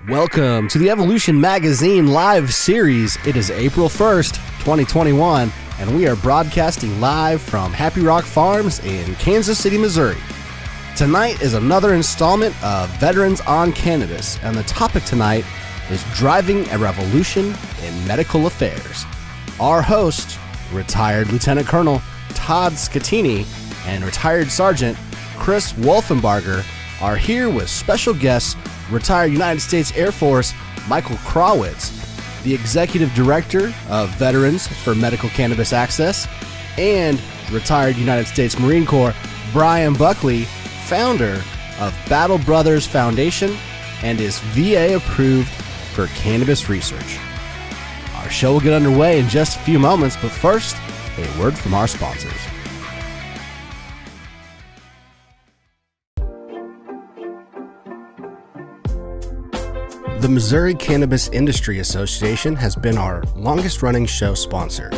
Welcome to the Evolution Magazine live series. It is April 1st, 2021, and we are broadcasting live from Happy Rock Farms in Kansas City, Missouri. Tonight is another installment of Veterans on Cannabis, and the topic tonight is driving a revolution in medical affairs. Our host, retired Lieutenant Colonel Todd Scattini and retired Sergeant Chris Wolfenbarger are here with special guests, retired United States Air Force Michael Krawitz, the Executive Director of Veterans for Medical Cannabis Access, and retired United States Marine Corps Bryan Buckley, founder of Battle Brothers Foundation and is VA approved for cannabis research. Our show will get underway in just a few moments, but first, a word from our sponsors. The Missouri Cannabis Industry Association has been our longest-running show sponsor,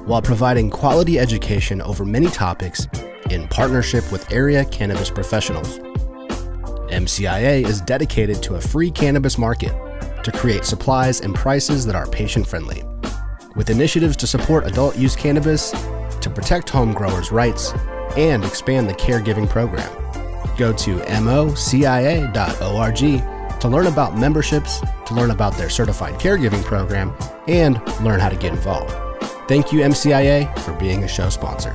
while providing quality education over many topics in partnership with area cannabis professionals. MCIA is dedicated to a free cannabis market to create supplies and prices that are patient-friendly, with initiatives to support adult-use cannabis, to protect home growers' rights, and expand the caregiving program. Go to mocia.org to learn about memberships, to learn about their certified caregiving program, and learn how to get involved. Thank you, MCIA, for being a show sponsor.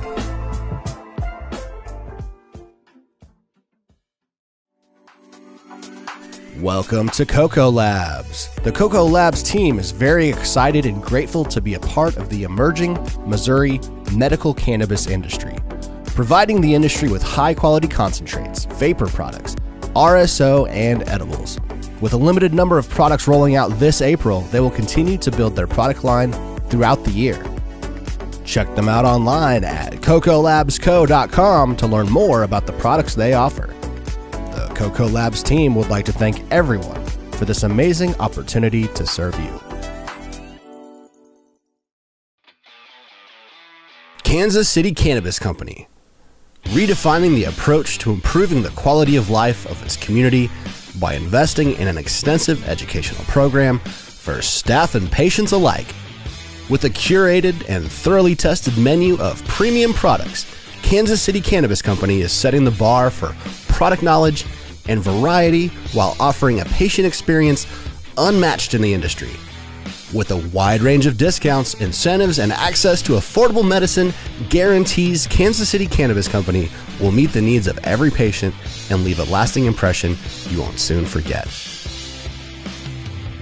Welcome to Coco Labs. The Coco Labs team is very excited and grateful to be a part of the emerging Missouri medical cannabis industry, providing the industry with high-quality concentrates, vapor products, RSO, and edibles. With a limited number of products rolling out this April, they will continue to build their product line throughout the year. Check them out online at cocolabsco.com to learn more about the products they offer. The Coco Labs team would like to thank everyone for this amazing opportunity to serve you. Kansas City Cannabis Company, redefining the approach to improving the quality of life of its community by investing in an extensive educational program for staff and patients alike. With a curated and thoroughly tested menu of premium products, Kansas City Cannabis Company is setting the bar for product knowledge and variety while offering a patient experience unmatched in the industry. With a wide range of discounts, incentives, and access to affordable medicine guarantees Kansas City Cannabis Company will meet the needs of every patient and leave a lasting impression you won't soon forget.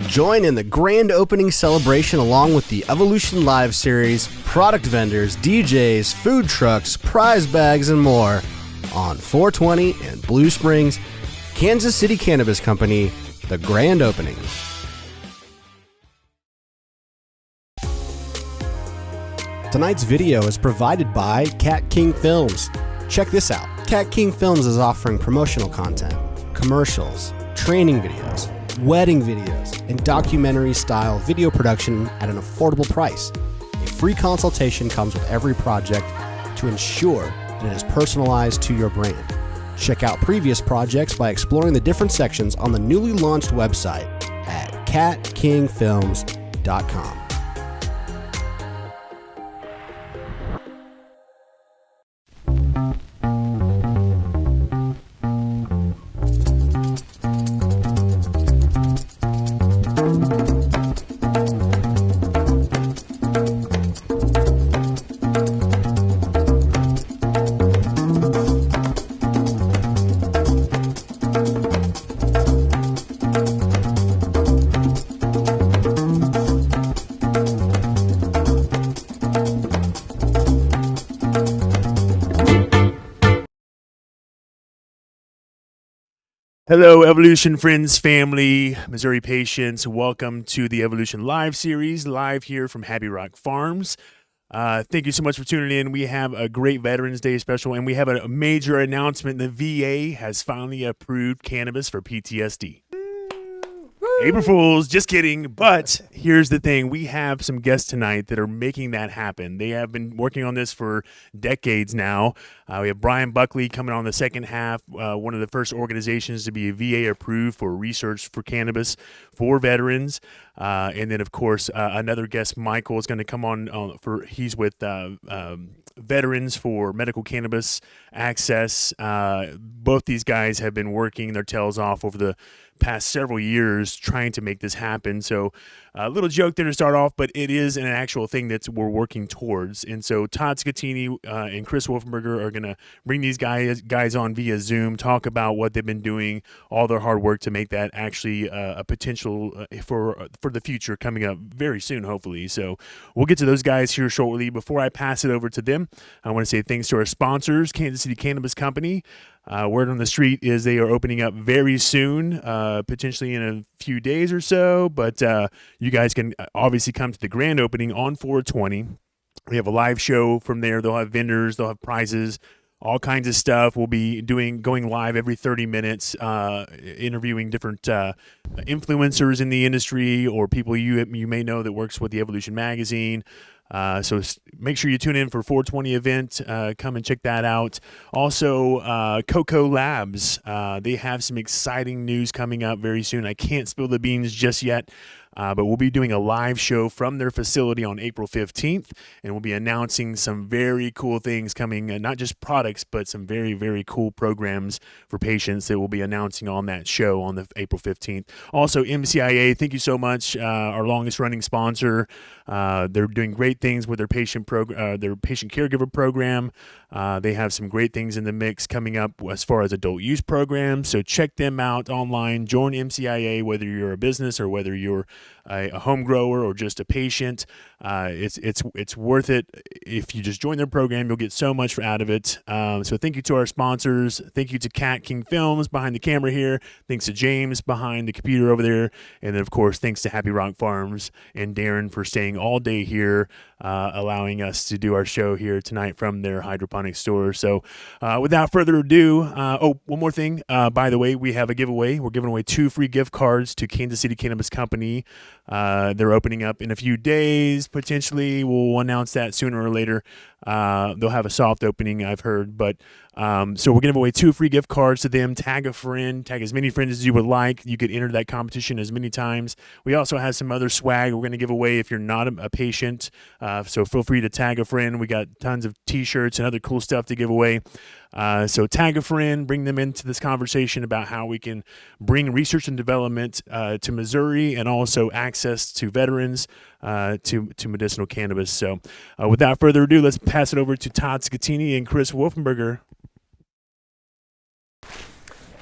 Join in the grand opening celebration along with the Evolution Live series, product vendors, DJs, food trucks, prize bags, and more on 420 in Blue Springs. Kansas City Cannabis Company, the grand opening. Tonight's video is provided by Cat King Films. Check this out. Cat King Films is offering promotional content, commercials, training videos, wedding videos, and documentary-style video production at an affordable price. A free consultation comes with every project to ensure that it is personalized to your brand. Check out previous projects by exploring the different sections on the newly launched website at catkingfilms.com. Hello, Evolution friends, family, Missouri patients. Welcome to the Evolution Live series, live here from Happy Rock Farms. Thank you so much for tuning in. We have a great Veterans Day special, and we have a major announcement. The VA has finally approved cannabis for PTSD. Woo! April Fools, just kidding. But here's the thing. We have some guests tonight that are making that happen. They have been working on this for decades now. We have Bryan Buckley coming on the second half, one of the first organizations to be VA approved for research for cannabis for veterans. And then, of course, another guest, Michael, is going to come on he's with Veterans for Medical Cannabis Access. Both these guys have been working their tails off over the past several years trying to make this happen. So a little joke there to start off, but it is an actual thing that we're working towards. And so Todd Scattini and Chris Wolfenbarger are going to bring these guys on via Zoom, talk about what they've been doing, all their hard work to make that actually a potential for the future coming up very soon, hopefully. So we'll get to those guys here shortly. Before I pass it over to them, I want to say thanks to our sponsors, Kansas City Cannabis Company. Word on the street is they are opening up very soon, potentially in a few days or so. But you guys can obviously come to the grand opening on 420. We have a live show from there. They'll have vendors. They'll have prizes, all kinds of stuff. We'll be going live every 30 minutes, interviewing different influencers in the industry or people you may know that works with the Evolution magazine. So make sure you tune in for 420 event. Come and check that out. Also, Coco Labs. They have some exciting news coming up very soon. I can't spill the beans just yet. But we'll be doing a live show from their facility on April 15th, and we'll be announcing some very cool things coming, not just products, but some very, very cool programs for patients that we'll be announcing on that show on the April 15th. Also, MCIA, thank you so much, our longest running sponsor. They're doing great things with their patient caregiver program. They have some great things in the mix coming up as far as adult use programs. So check them out online. Join MCIA, whether you're a business or whether you're a home grower or just a patient. It's worth it. If you just join their program, you'll get so much out of it. So thank you to our sponsors. Thank you to Cat King Films behind the camera here. Thanks to James behind the computer over there. And then, of course, thanks to Happy Rock Farms and Darren for staying all day here, allowing us to do our show here tonight from their hydroponic store. So without further ado, one more thing. By the way, we have a giveaway. We're giving away 2 free gift cards to Kansas City Cannabis Company. They're opening up in a few days, potentially. We'll announce that sooner or later. They'll have a soft opening, I've heard. But so we're going to give away 2 free gift cards to them. Tag a friend. Tag as many friends as you would like. You could enter that competition as many times. We also have some other swag we're going to give away if you're not a patient. So feel free to tag a friend. We got tons of T-shirts and other cool stuff to give away. So tag a friend, bring them into this conversation about how we can bring research and development to Missouri and also access to veterans to medicinal cannabis. So without further ado, let's pass it over to Todd Scattini and Chris Wolfenbarger.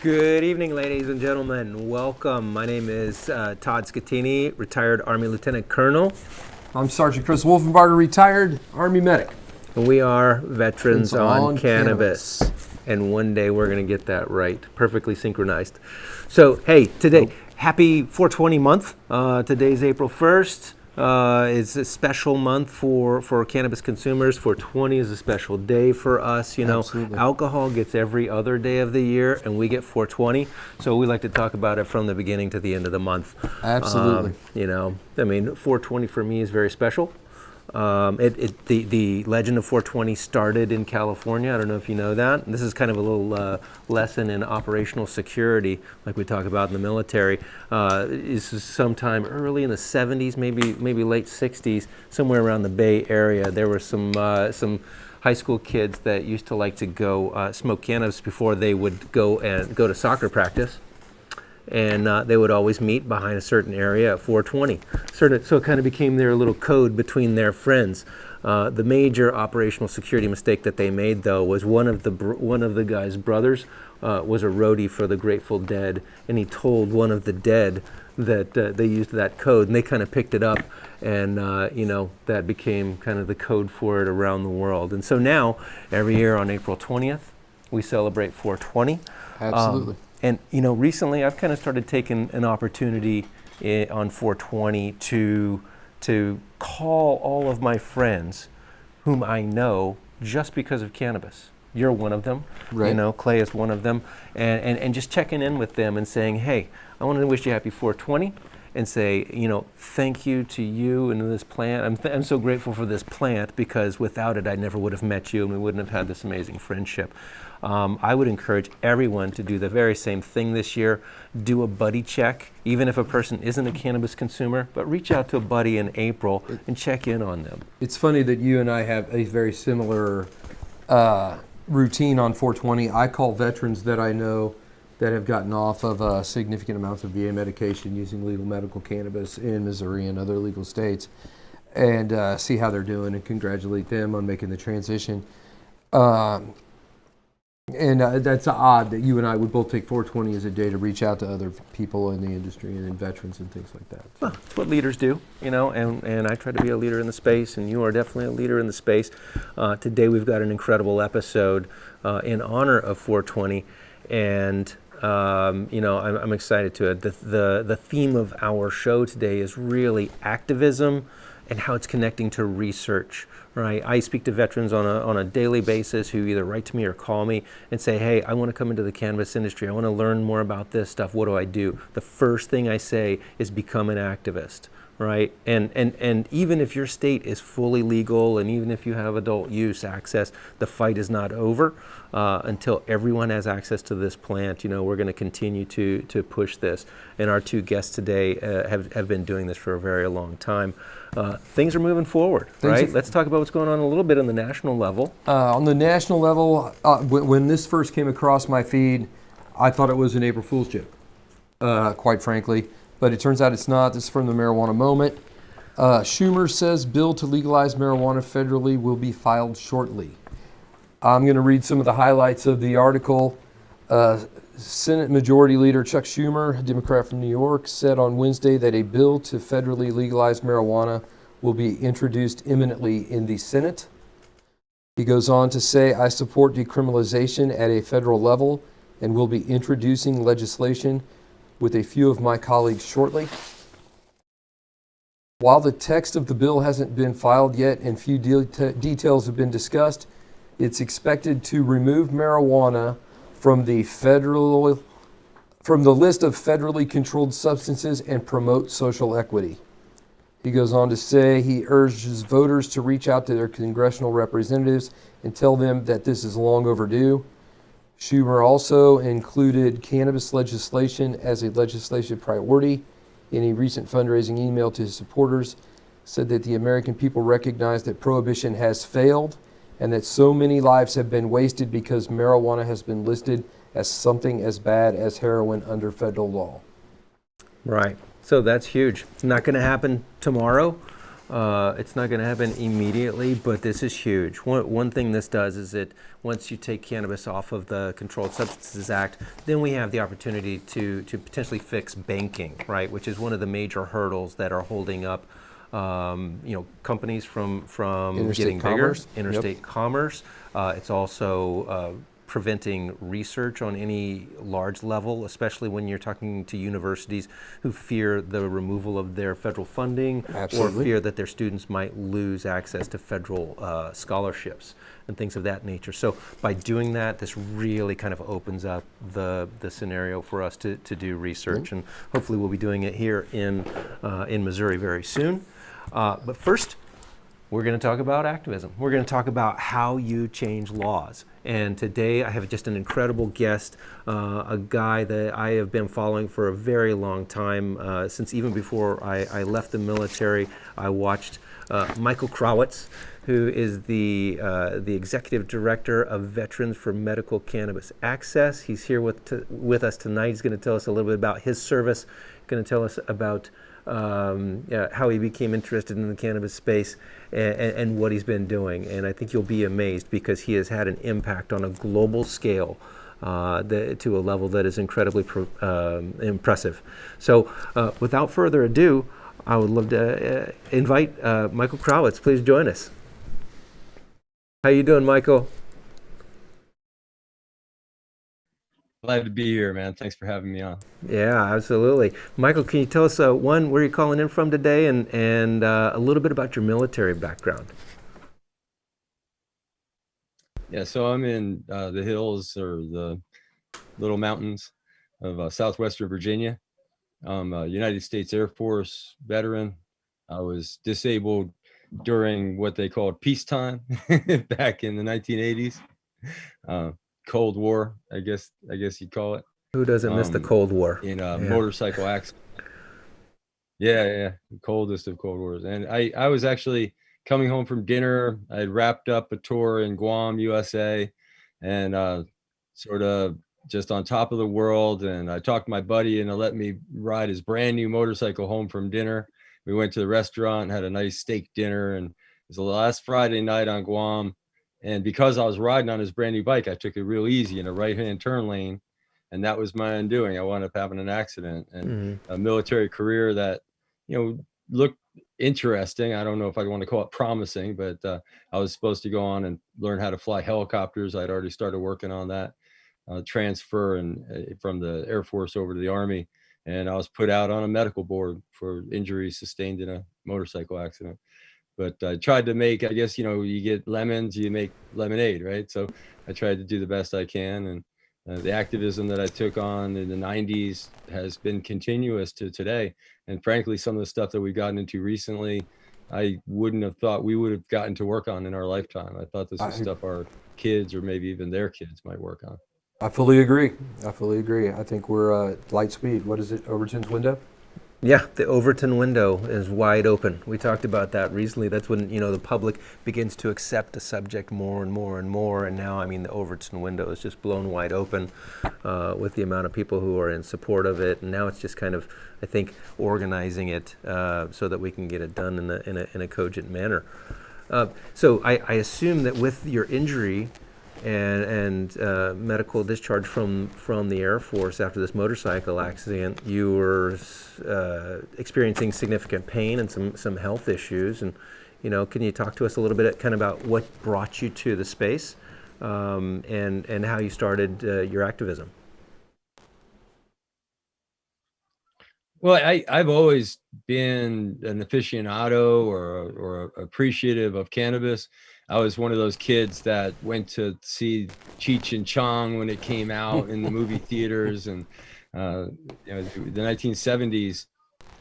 Good evening, ladies and gentlemen. Welcome. My name is Todd Scattini, retired Army Lieutenant Colonel. I'm Sergeant Chris Wolfenbarger, retired Army medic. We are veterans on cannabis. And one day we're going to get that right. Perfectly synchronized. So, hey, today, happy 420 month. Today's April 1st. It's a special month for cannabis consumers. 420 is a special day for us. You know, Absolutely. Alcohol gets every other day of the year, and we get 420. So we like to talk about it from the beginning to the end of the month. Absolutely. You know, I mean, 420 for me is very special. The legend of 420 started in California. I don't know if you know that. This is kind of a little lesson in operational security, like we talk about in the military. This is sometime early in the 70s, maybe late 60s, somewhere around the Bay Area. There were some high school kids that used to like to go smoke cannabis before they would go to soccer practice. And they would always meet behind a certain area at 420. So it kind of became their little code between their friends. The major operational security mistake that they made, though, was one of the guy's brothers was a roadie for the Grateful Dead, and he told one of the dead that they used that code, and they kind of picked it up, and that became kind of the code for it around the world. And so now, every year on April 20th, we celebrate 420. Absolutely. And recently I've kind of started taking an opportunity on 420 to call all of my friends whom I know just because of cannabis. You're one of them. Right. You know, Clay is one of them. And just checking in with them and saying, hey, I want to wish you happy 420 and say, you know, thank you to you and this plant. I'm so grateful for this plant because without it, I never would have met you and we wouldn't have had this amazing friendship. I would encourage everyone to do the very same thing this year. Do a buddy check, even if a person isn't a cannabis consumer, but reach out to a buddy in April and check in on them. It's funny that you and I have a very similar routine on 420. I call veterans that I know that have gotten off of significant amounts of VA medication using legal medical cannabis in Missouri and other legal states, and see how they're doing and congratulate them on making the transition. That's odd that you and I would both take 420 as a day to reach out to other people in the industry and in veterans and things like that. So. Well, it's what leaders do, you know, and I try to be a leader in the space, and you are definitely a leader in the space. Today we've got an incredible episode in honor of 420, and you know, I'm excited to it. The theme of our show today is really activism and how it's connecting to research. Right, I speak to veterans on a daily basis who either write to me or call me and say, hey, I want to come into the cannabis industry. I want to learn more about this stuff. What do I do? The first thing I say is become an activist, right? And even if your state is fully legal and even if you have adult use access, the fight is not over until everyone has access to this plant. You know, we're going to continue to push this. And our two guests today have been doing this for a very long time. Things are moving forward, right? Let's talk about what's going on a little bit on the national level. On the national level, when this first came across my feed, I thought it was an April Fool's joke, quite frankly. But it turns out it's not. This is from the Marijuana Moment. Schumer says bill to legalize marijuana federally will be filed shortly. I'm going to read some of the highlights of the article. Senate Majority Leader Chuck Schumer, a Democrat from New York, said on Wednesday that a bill to federally legalize marijuana will be introduced imminently in the Senate. He goes on to say, I support decriminalization at a federal level and will be introducing legislation with a few of my colleagues shortly. While the text of the bill hasn't been filed yet and few details have been discussed, it's expected to remove marijuana from the list of federally controlled substances and promote social equity. He goes on to say he urges voters to reach out to their congressional representatives and tell them that this is long overdue. Schumer also included cannabis legislation as a legislative priority. In a recent fundraising email to his supporters, said that the American people recognize that prohibition has failed and that so many lives have been wasted because marijuana has been listed as something as bad as heroin under federal law. Right. So that's huge. It's not going to happen tomorrow. It's not going to happen immediately, but this is huge. One thing this does is that once you take cannabis off of the Controlled Substances Act, then we have the opportunity to potentially fix banking, right, which is one of the major hurdles that are holding up companies from getting bigger. Interstate commerce. It's also preventing research on any large level, especially when you're talking to universities who fear the removal of their federal funding. Absolutely. Or fear that their students might lose access to federal scholarships and things of that nature. So by doing that, this really kind of opens up the scenario for us to do research, and hopefully we'll be doing it here in Missouri very soon. But first, we're going to talk about activism. We're going to talk about how you change laws. And today I have just an incredible guest, a guy that I have been following for a very long time, since even before I left the military. I watched Michael Krawitz, who is the executive director of Veterans for Medical Cannabis Access. He's here with us tonight. He's going to tell us a little bit about his service, going to tell us about how he became interested in the cannabis space and what he's been doing. And I think you'll be amazed because he has had an impact on a global scale to a level that is incredibly impressive. So without further ado, I would love to invite Michael Krawitz. Please join us. How you doing, Michael? Glad to be here, man. Thanks for having me on. Yeah, absolutely. Michael, can you tell us, one, where you're calling in from today and a little bit about your military background? Yeah, so I'm in the hills or the little mountains of southwestern Virginia. I'm a United States Air Force veteran. I was disabled during what they called peacetime back in the 1980s. Cold War, I guess you'd call it. Who doesn't miss the Cold War? In a Yeah. motorcycle accident. Yeah, the coldest of Cold Wars. And I was actually coming home from dinner. I had wrapped up a tour in Guam, USA, and sort of just on top of the world. And I talked to my buddy into let me ride his brand new motorcycle home from dinner. We went to the restaurant and had a nice steak dinner. And it was the last Friday night on Guam. And because I was riding on his brand new bike, I took it real easy in a right-hand turn lane. And that was my undoing. I wound up having an accident and a military career that, looked interesting. I don't know if I want to call it promising, but I was supposed to go on and learn how to fly helicopters. I'd already started working on that transfer and from the Air Force over to the Army. And I was put out on a medical board for injuries sustained in a motorcycle accident. But I tried to make, I guess, you get lemons, you make lemonade, right? So I tried to do the best I can. And the activism that I took on in the 90s has been continuous to today. And frankly, some of the stuff that we've gotten into recently, I wouldn't have thought we would have gotten to work on in our lifetime. I thought this was stuff our kids or maybe even their kids might work on. I fully agree. I think we're light speed. What is it, Overton's window? Yeah, the Overton window is wide open. We talked about that recently. That's when, the public begins to accept the subject more and more and more. And now, the Overton window is just blown wide open with the amount of people who are in support of it. And now it's just kind of, I think, organizing it so that we can get it done in a cogent manner. So I assume that with your injury and medical discharge from the Air Force after this motorcycle accident, you were experiencing significant pain and some health issues. And can you talk to us a little bit kind of about what brought you to the space and how you started your activism? Well, I've always been an aficionado or appreciative of cannabis. I was one of those kids that went to see Cheech and Chong when it came out in the movie theaters, and the 1970s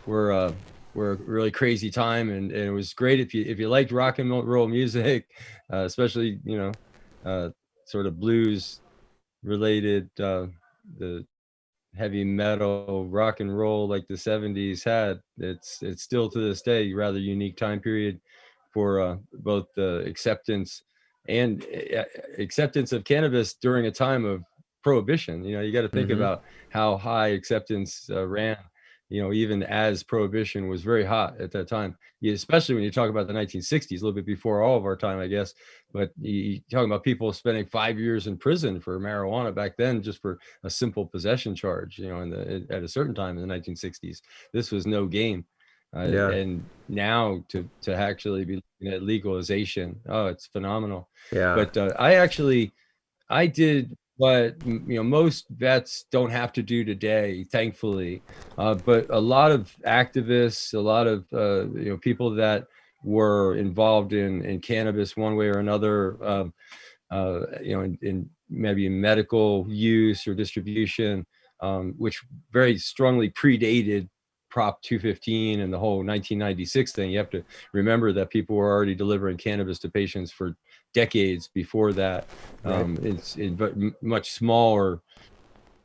were a really crazy time, and it was great if you liked rock and roll music, especially sort of blues related, the heavy metal, rock and roll like the 70s had. It's still to this day a rather unique time period for both the acceptance of cannabis during a time of prohibition. You got to think about how high acceptance ran, even as prohibition was very hot at that time, especially when you talk about the 1960s, a little bit before all of our time, I guess. But you talking about people spending 5 years in prison for marijuana back then, just for a simple possession charge, at a certain time in the 1960s. This was no game. And now to actually be looking at legalization, it's phenomenal. Yeah. But I did what most vets don't have to do today, thankfully. But a lot of activists, a lot of people that were involved in cannabis one way or another, in maybe medical use or distribution, which very strongly predated Prop 215 and the whole 1996 thing. You have to remember that people were already delivering cannabis to patients for decades before that. It's but much smaller,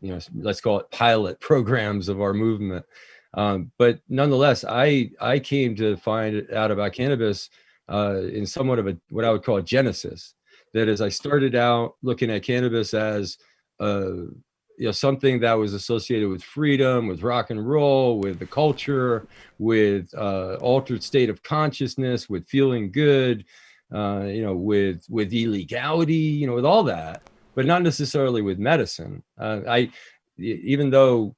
let's call it pilot programs of our movement. But nonetheless, I came to find out about cannabis in somewhat of what I would call a genesis. That is, I started out looking at cannabis as something that was associated with freedom, with rock and roll, with the culture, with altered state of consciousness, with feeling good, with illegality, with all that, but not necessarily with medicine. Even though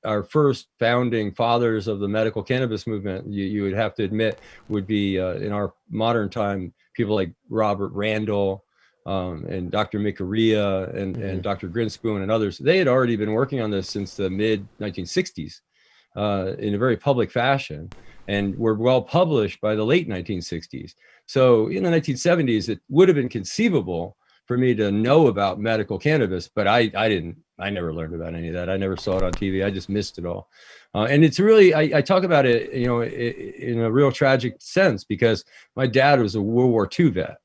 our first founding fathers of the medical cannabis movement, you would have to admit, would be in our modern time, people like Robert Randall, and Dr. Mikaria and Dr. Grinspoon and others. They had already been working on this since the mid 1960s in a very public fashion, and were well published by the late 1960s. So in the 1970s, it would have been conceivable for me to know about medical cannabis, but I never learned about any of that. I never saw it on TV. I just missed it all. And it's really, I talk about it, in a real tragic sense, because my dad was a World War II vet.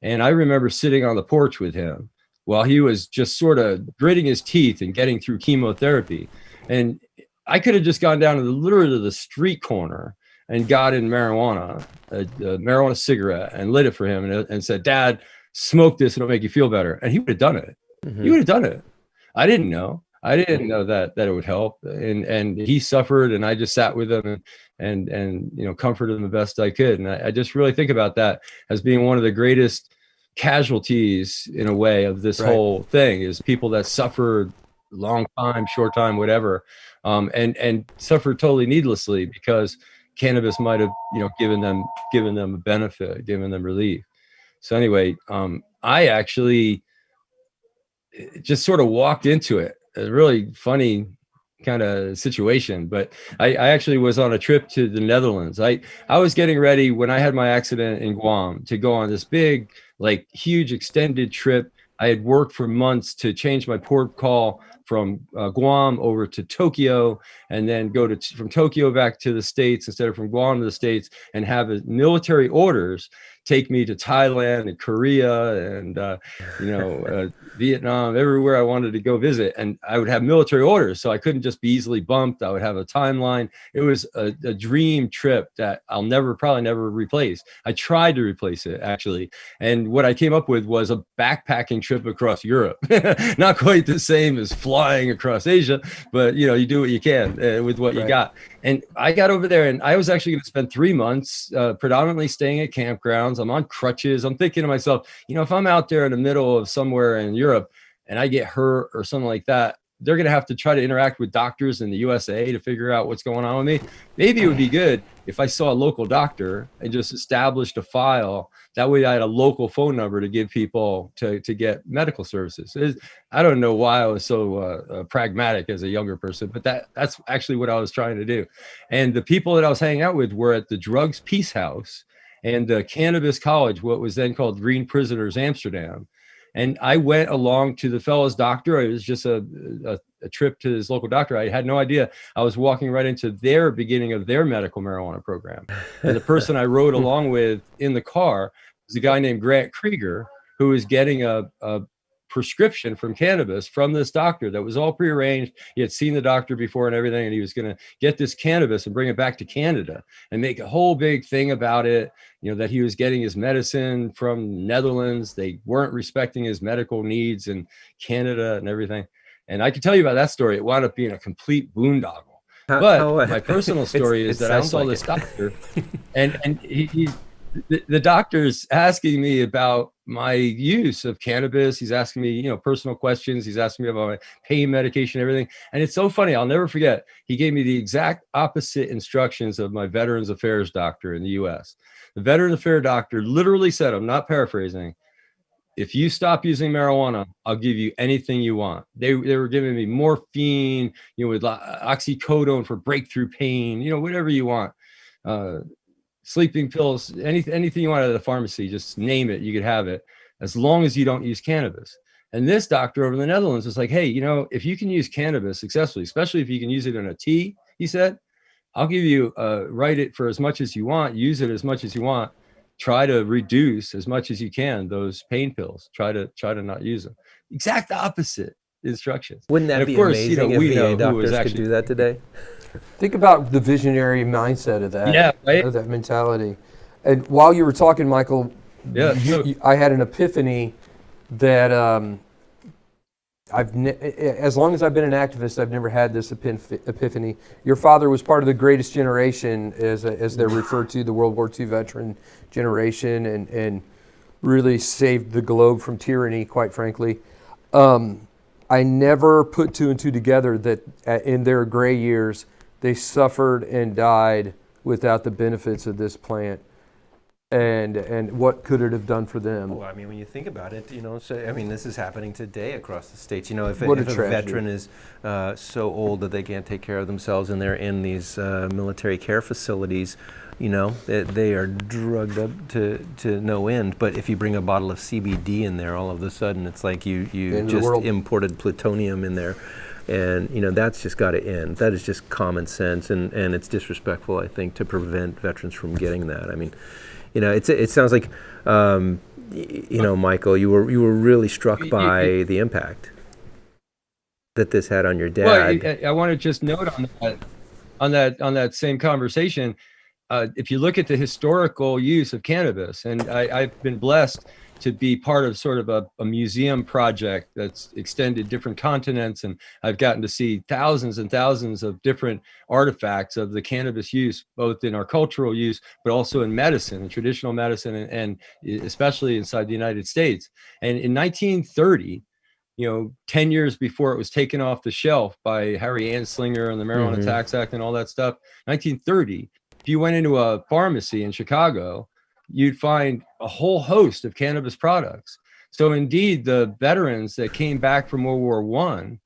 And I remember sitting on the porch with him while he was just sort of gritting his teeth and getting through chemotherapy. And I could have just gone down to literally the street corner and got in marijuana, a marijuana cigarette, and lit it for him and said, "Dad, smoke this, it'll make you feel better." And he would have done it. Mm-hmm. He would have done it. I didn't know that it would help. And he suffered, and I just sat with him and comforted him the best I could. And I just really think about that as being one of the greatest casualties, in a way, of this whole thing, is people that suffered long time, short time, whatever, and suffered totally needlessly because cannabis might have, given them a benefit, given them relief. So anyway, I actually just sort of walked into it. A really funny kind of situation, but I actually was on a trip to the Netherlands. I was getting ready when I had my accident in Guam to go on this big, huge extended trip. I had worked for months to change my port call from Guam over to Tokyo, and then go from Tokyo back to the States instead of from Guam to the States, and have military orders take me to Thailand and Korea and Vietnam, everywhere I wanted to go visit. And I would have military orders, so I couldn't just be easily bumped. I would have a timeline. It was a dream trip that I'll probably never replace. I tried to replace it, actually. And what I came up with was a backpacking trip across Europe. Not quite the same as flying across Asia, but you do what you can with what you got. And I got over there, and I was actually going to spend 3 months predominantly staying at campgrounds. I'm on crutches. I'm thinking to myself, if I'm out there in the middle of somewhere in Europe and I get hurt or something like that, they're going to have to try to interact with doctors in the USA to figure out what's going on with me. Maybe it would be good if I saw a local doctor and just established a file. That way I had a local phone number to give people to get medical services. I don't know why I was so pragmatic as a younger person, but that's actually what I was trying to do. And the people that I was hanging out with were at the Drugs Peace House and the Cannabis College, what was then called Green Prisoners Amsterdam. And I went along to the fellow's doctor. It was just a trip to his local doctor. I had no idea. I was walking right into their beginning of their medical marijuana program. And the person I rode along with in the car was a guy named Grant Krieger, who was getting a prescription from cannabis from this doctor that was all prearranged. He had seen the doctor before and everything, and he was going to get this cannabis and bring it back to Canada and make a whole big thing about it, that he was getting his medicine from Netherlands. They weren't respecting his medical needs in Canada and everything. And I can tell you about that story. It wound up being a complete boondoggle. But my personal story is that I saw this doctor, and the doctor's asking me about my use of cannabis. He's asking me, personal questions. He's asking me about my pain medication, everything. And it's so funny. I'll never forget. He gave me the exact opposite instructions of my Veterans Affairs doctor in the U.S. The Veterans Affairs doctor literally said, I'm not paraphrasing, if you stop using marijuana, I'll give you anything you want. They were giving me morphine, with oxycodone for breakthrough pain, whatever you want. Sleeping pills, anything you want at the pharmacy, just name it, you could have it, as long as you don't use cannabis. And this doctor over in the Netherlands was like, hey, if you can use cannabis successfully, especially if you can use it in a tea, he said, I'll give you, write it for as much as you want, use it as much as you want, try to reduce as much as you can those pain pills, try to not use them. Exact opposite instructions. Wouldn't that be amazing if VA doctors could do that today? Think about the visionary mindset of that. Yeah, right. Of that mentality. And while you were talking, Michael, I had an epiphany that as long as I've been an activist, I've never had this epiphany. Your father was part of the greatest generation, as they're referred to, the World War II veteran generation, and really saved the globe from tyranny, quite frankly. I never put two and two together that in their gray years, they suffered and died without the benefits of this plant. and what could it have done for them? Well, I mean, when you think about it, so I mean, this is happening today across the states. If What a a tragedy. veteran is so old that they can't take care of themselves and they're in these military care facilities, they are drugged up to no end. But if you bring a bottle of CBD in there, all of a sudden it's like you End of the just world. imported plutonium in there. And that's just got to end. That is just common sense, and it's disrespectful, I think, to prevent veterans from getting that. I mean, it sounds like, Michael, you were really struck by the impact that this had on your dad. Well, I want to just note on that same conversation. If you look at the historical use of cannabis, and I've been blessed to be part of sort of a museum project that's extended different continents, and I've gotten to see thousands and thousands of different artifacts of the cannabis use, both in our cultural use, but also in medicine and traditional medicine, and especially inside the United States. And in 1930, 10 years before it was taken off the shelf by Harry Anslinger and the Marijuana Tax Act and all that stuff, 1930, if you went into a pharmacy in Chicago, you'd find a whole host of cannabis products. So indeed, the veterans that came back from World War I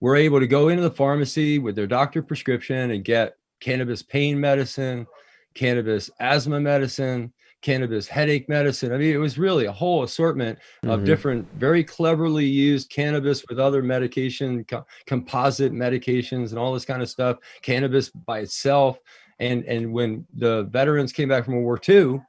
were able to go into the pharmacy with their doctor prescription and get cannabis pain medicine, cannabis asthma medicine, cannabis headache medicine. I mean, it was really a whole assortment of different, very cleverly used cannabis with other medication, composite medications and all this kind of stuff, cannabis by itself. And when the veterans came back from World War II,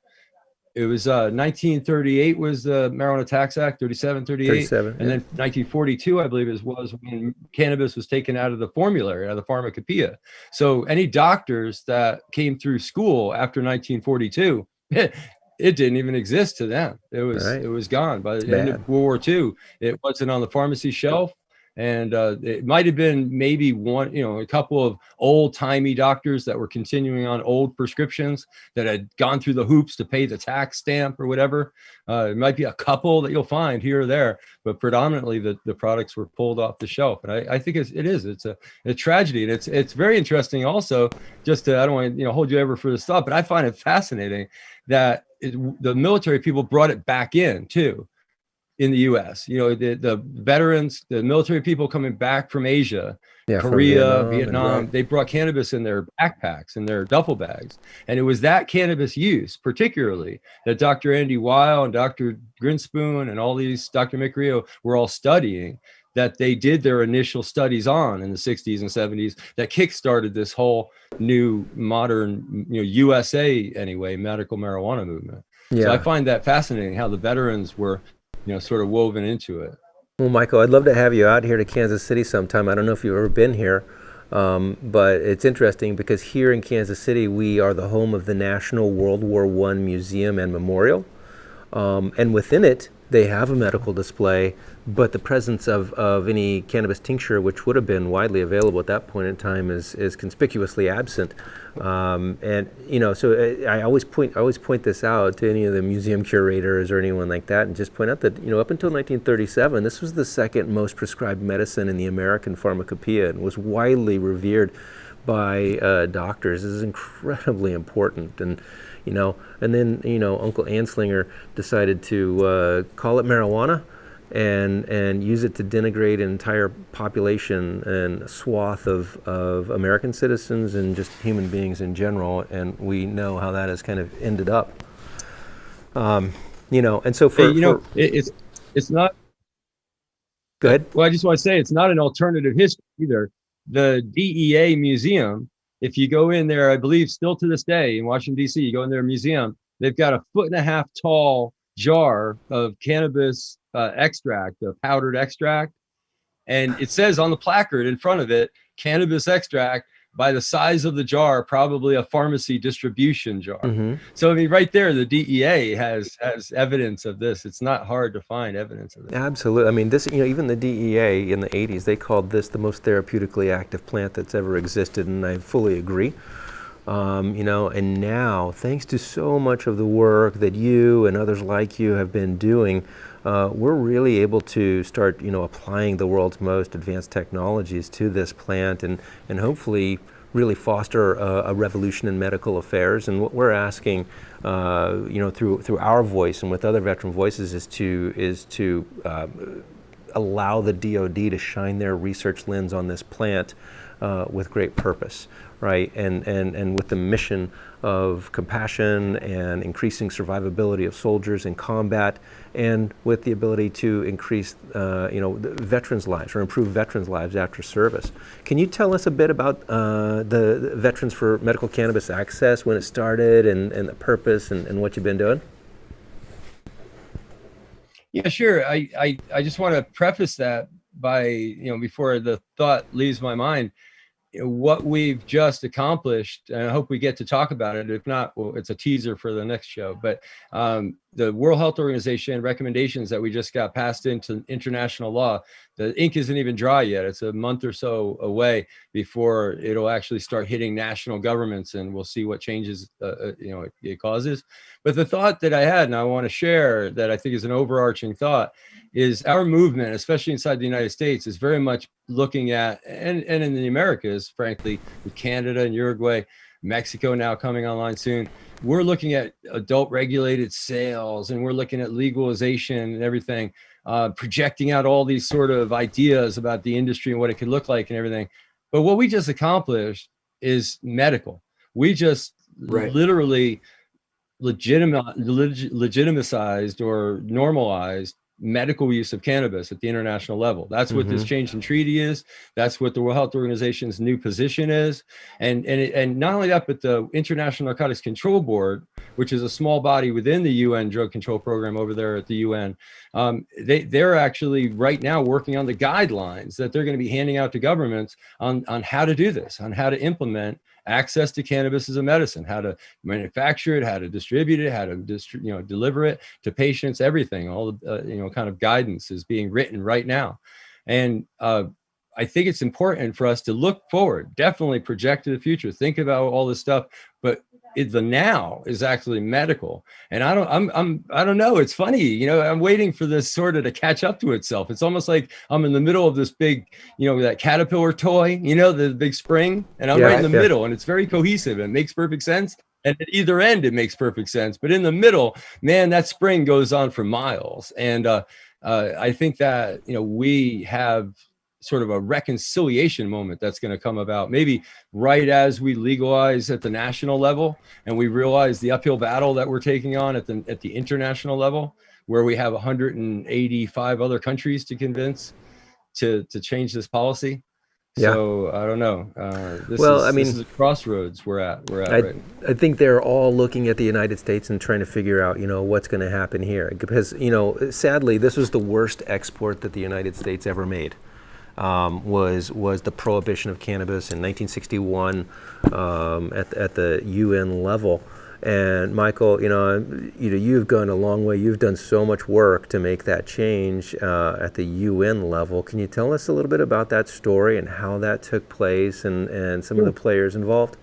it was 1938 was the Marijuana Tax Act, 38. And then 1942, I believe, was when cannabis was taken out of the formulary, out of the pharmacopoeia. So any doctors that came through school after 1942, it didn't even exist to them. It was gone by the end of World War II. It wasn't on the pharmacy shelf. And it might have been maybe a couple of old timey doctors that were continuing on old prescriptions that had gone through the hoops to pay the tax stamp or whatever. It might be a couple that you'll find here or there, but predominantly the products were pulled off the shelf. And I think it's a tragedy. And it's very interesting also, I don't want to hold you ever for this thought, but I find it fascinating that the military people brought it back in too. In the U.S., the veterans, the military people coming back from Asia, Korea, Vietnam, they brought cannabis in their backpacks and their duffel bags. And it was that cannabis use, particularly, that Dr. Andy Weil and Dr. Grinspoon and all these, Dr. McRio, were all studying, that they did their initial studies on in the 60s and 70s that kickstarted this whole new modern, USA anyway, medical marijuana movement. Yeah. So I find that fascinating how the veterans were sort of woven into it. Well, Michael, I'd love to have you out here to Kansas City sometime. I don't know if you've ever been here, but it's interesting because here in Kansas City, we are the home of the National World War I Museum and Memorial. And within it, they have a medical display, but the presence of any cannabis tincture, which would have been widely available at that point in time, is conspicuously absent. So I always point this out to any of the museum curators or anyone like that, and just point out that up until 1937, this was the second most prescribed medicine in the American pharmacopoeia and was widely revered by doctors. This is incredibly important, and then Uncle Anslinger decided to call it marijuana and use it to denigrate an entire population and a swath of American citizens and just human beings in general. And we know how that has kind of ended up. And so it's not. Go ahead. Well, I just want to say it's not an alternative history either. The DEA museum, if you go in there, I believe still to this day in Washington, D.C., you go in their museum, they've got a 1.5 foot tall jar of cannabis extract, of powdered extract. And it says on the placard in front of it, cannabis extract by the size of the jar, probably a pharmacy distribution jar. Mm-hmm. So, I mean, right there, the DEA has evidence of this. It's not hard to find evidence of it. Absolutely. I mean, this, even the DEA in the 80s, they called this the most therapeutically active plant that's ever existed, and I fully agree. And now, thanks to so much of the work that you and others like you have been doing, we're really able to start, applying the world's most advanced technologies to this plant and hopefully really foster a revolution in medical affairs. And what we're asking, through our voice and with other veteran voices, is to allow the DoD to shine their research lens on this plant with great purpose, right? And with the mission of compassion and increasing survivability of soldiers in combat, and with the ability to increase, the veterans' lives or improve veterans' lives after service. Can you tell us a bit about the Veterans for Medical Cannabis Access, when it started, and the purpose, and what you've been doing? Yeah, sure. I just want to preface that by, before the thought leaves my mind, what we've just accomplished, and I hope we get to talk about it. If not, well, it's a teaser for the next show. But the World Health Organization recommendations that we just got passed into international law, the ink isn't even dry yet. It's a month or so away before it'll actually start hitting national governments, and we'll see what changes it causes. But the thought that I had, and I want to share, that I think is an overarching thought, is our movement, especially inside the United States, is very much looking at, and in the Americas, frankly, with Canada and Uruguay, Mexico now coming online soon, we're looking at adult regulated sales, and we're looking at legalization and everything, projecting out all these sort of ideas about the industry and what it could look like and everything. But what we just accomplished is medical. We just literally legitimized or normalized medical use of cannabis at the international level. That's what this change in treaty is. That's what the World Health Organization's new position is. And not only that, but the International Narcotics Control Board, which is a small body within the UN drug control program over there at the UN, they're actually right now working on the guidelines that they're going to be handing out to governments on how to do this, on how to implement access to cannabis as a medicine, how to manufacture it, how to distribute it, how to deliver it to patients, everything. All the kind of guidance is being written right now. And I think it's important for us to look forward, definitely project to the future, think about all this stuff, but the now is actually medical. And I don't know. It's funny, I'm waiting for this sort of to catch up to itself. It's almost like I'm in the middle of this big, that caterpillar toy, the big spring, and I'm right in the middle, and it's very cohesive and it makes perfect sense. And at either end, it makes perfect sense. But in the middle, man, that spring goes on for miles. And I think that, we have sort of a reconciliation moment that's going to come about maybe right as we legalize at the national level, and we realize the uphill battle that we're taking on at the international level, where we have 185 other countries to convince to change this policy. Yeah. So I don't know. This is a crossroads we're at right now. I think they're all looking at the United States and trying to figure out, what's going to happen here, because, sadly, this was the worst export that the United States ever made. Was the prohibition of cannabis in 1961 at the UN level. And Michael, you've gone a long way. You've done so much work to make that change at the UN level. Can you tell us a little bit about that story and how that took place, and some of the players involved?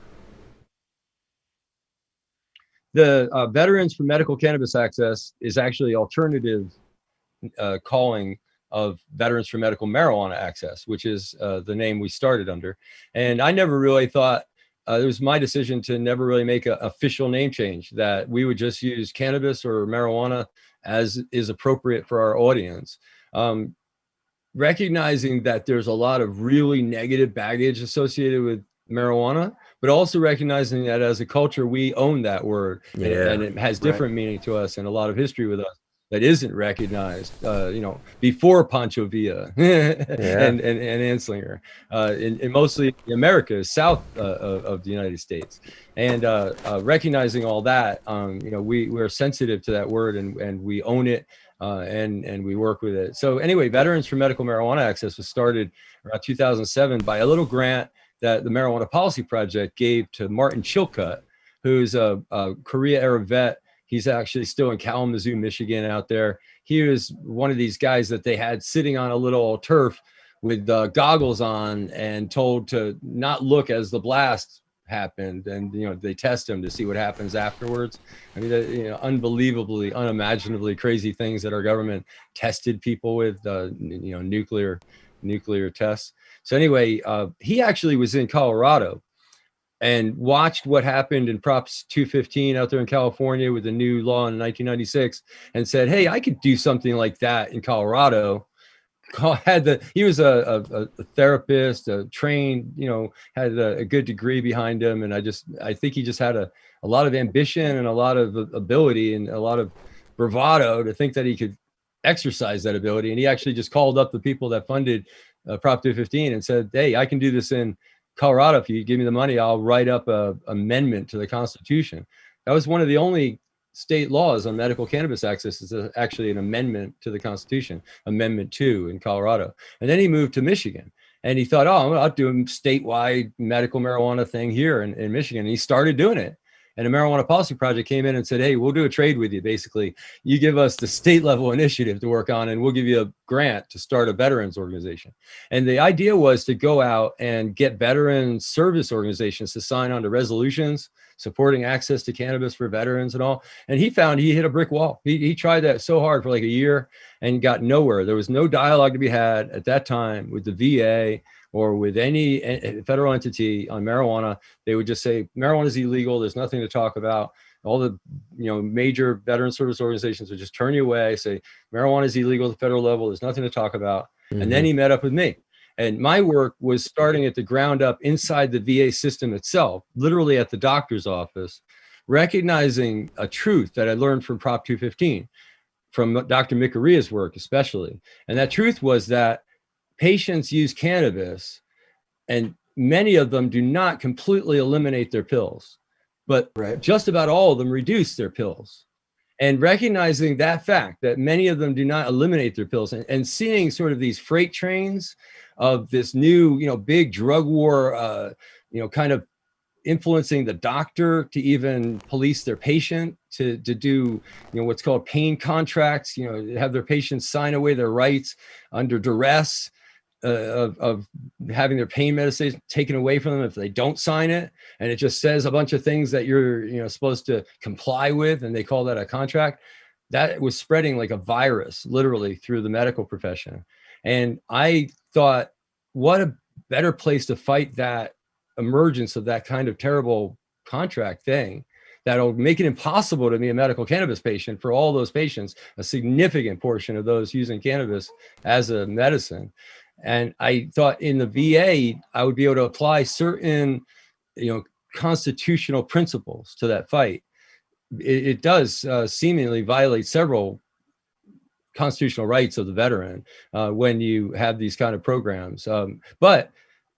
The Veterans for Medical Cannabis Access is actually alternative calling of Veterans for Medical Marijuana Access, which is the name we started under. And I never really thought, it was my decision to never really make an official name change, that we would just use cannabis or marijuana as is appropriate for our audience. Recognizing that there's a lot of really negative baggage associated with marijuana, but also recognizing that as a culture, we own that word, and it has different meaning to us and a lot of history with us that isn't recognized, before Pancho Villa and Anslinger, in mostly America, south of the United States. And recognizing all that, we're sensitive to that word, and we own it, and we work with it. So anyway, Veterans for Medical Marijuana Access was started around 2007 by a little grant that the Marijuana Policy Project gave to Martin Chilcutt, who's a Korea-era vet. He's actually still in Kalamazoo, Michigan out there. He was one of these guys that they had sitting on a little turf with goggles on and told to not look as the blast happened. And, they test him to see what happens afterwards. I mean, unbelievably, unimaginably crazy things that our government tested people with, nuclear tests. So anyway, he actually was in Colorado and watched what happened in Props 215 out there in California with the new law in 1996 and said, hey, I could do something like that in Colorado. He was a therapist, trained, had a good degree behind him. And I think he just had a lot of ambition and a lot of ability and a lot of bravado to think that he could exercise that ability. And he actually just called up the people that funded Prop 215 and said, hey, I can do this in Colorado. If you give me the money, I'll write up an amendment to the Constitution. That was one of the only state laws on medical cannabis access is actually an amendment to the Constitution, Amendment 2 in Colorado. And then he moved to Michigan and he thought, oh, I'll do a statewide medical marijuana thing here in Michigan. And he started doing it. And a marijuana policy project came in and said, hey, we'll do a trade with you. Basically, you give us the state level initiative to work on, and we'll give you a grant to start a veterans organization. And the idea was to go out and get veteran service organizations to sign on to resolutions supporting access to cannabis for veterans and all. And he found he hit a brick wall. He tried that so hard for like a year and got nowhere. There was no dialogue to be had at that time with the VA or with any federal entity on marijuana. They would just say, marijuana is illegal. There's nothing to talk about. All the major veteran service organizations would just turn you away, say, marijuana is illegal at the federal level. There's nothing to talk about. Mm-hmm. And then he met up with me. And my work was starting at the ground up inside the VA system itself, literally at the doctor's office, recognizing a truth that I learned from Prop 215, from Dr. Mikaria's work especially. And that truth was that patients use cannabis, and many of them do not completely eliminate their pills, but just about all of them reduce their pills. And recognizing that fact, that many of them do not eliminate their pills, and seeing sort of these freight trains of this new, big drug war, kind of influencing the doctor to even police their patient, to do, what's called pain contracts, have their patients sign away their rights under duress of having their pain medicine taken away from them if they don't sign it. And it just says a bunch of things that you're, supposed to comply with. And they call that a contract. That was spreading like a virus, literally, through the medical profession. And I thought, what a better place to fight that emergence of that kind of terrible contract thing that'll make it impossible to be a medical cannabis patient for all those patients, a significant portion of those using cannabis as a medicine. And I thought in the VA, I would be able to apply certain, constitutional principles to that fight. It does seemingly violate several constitutional rights of the veteran when you have these kind of programs. But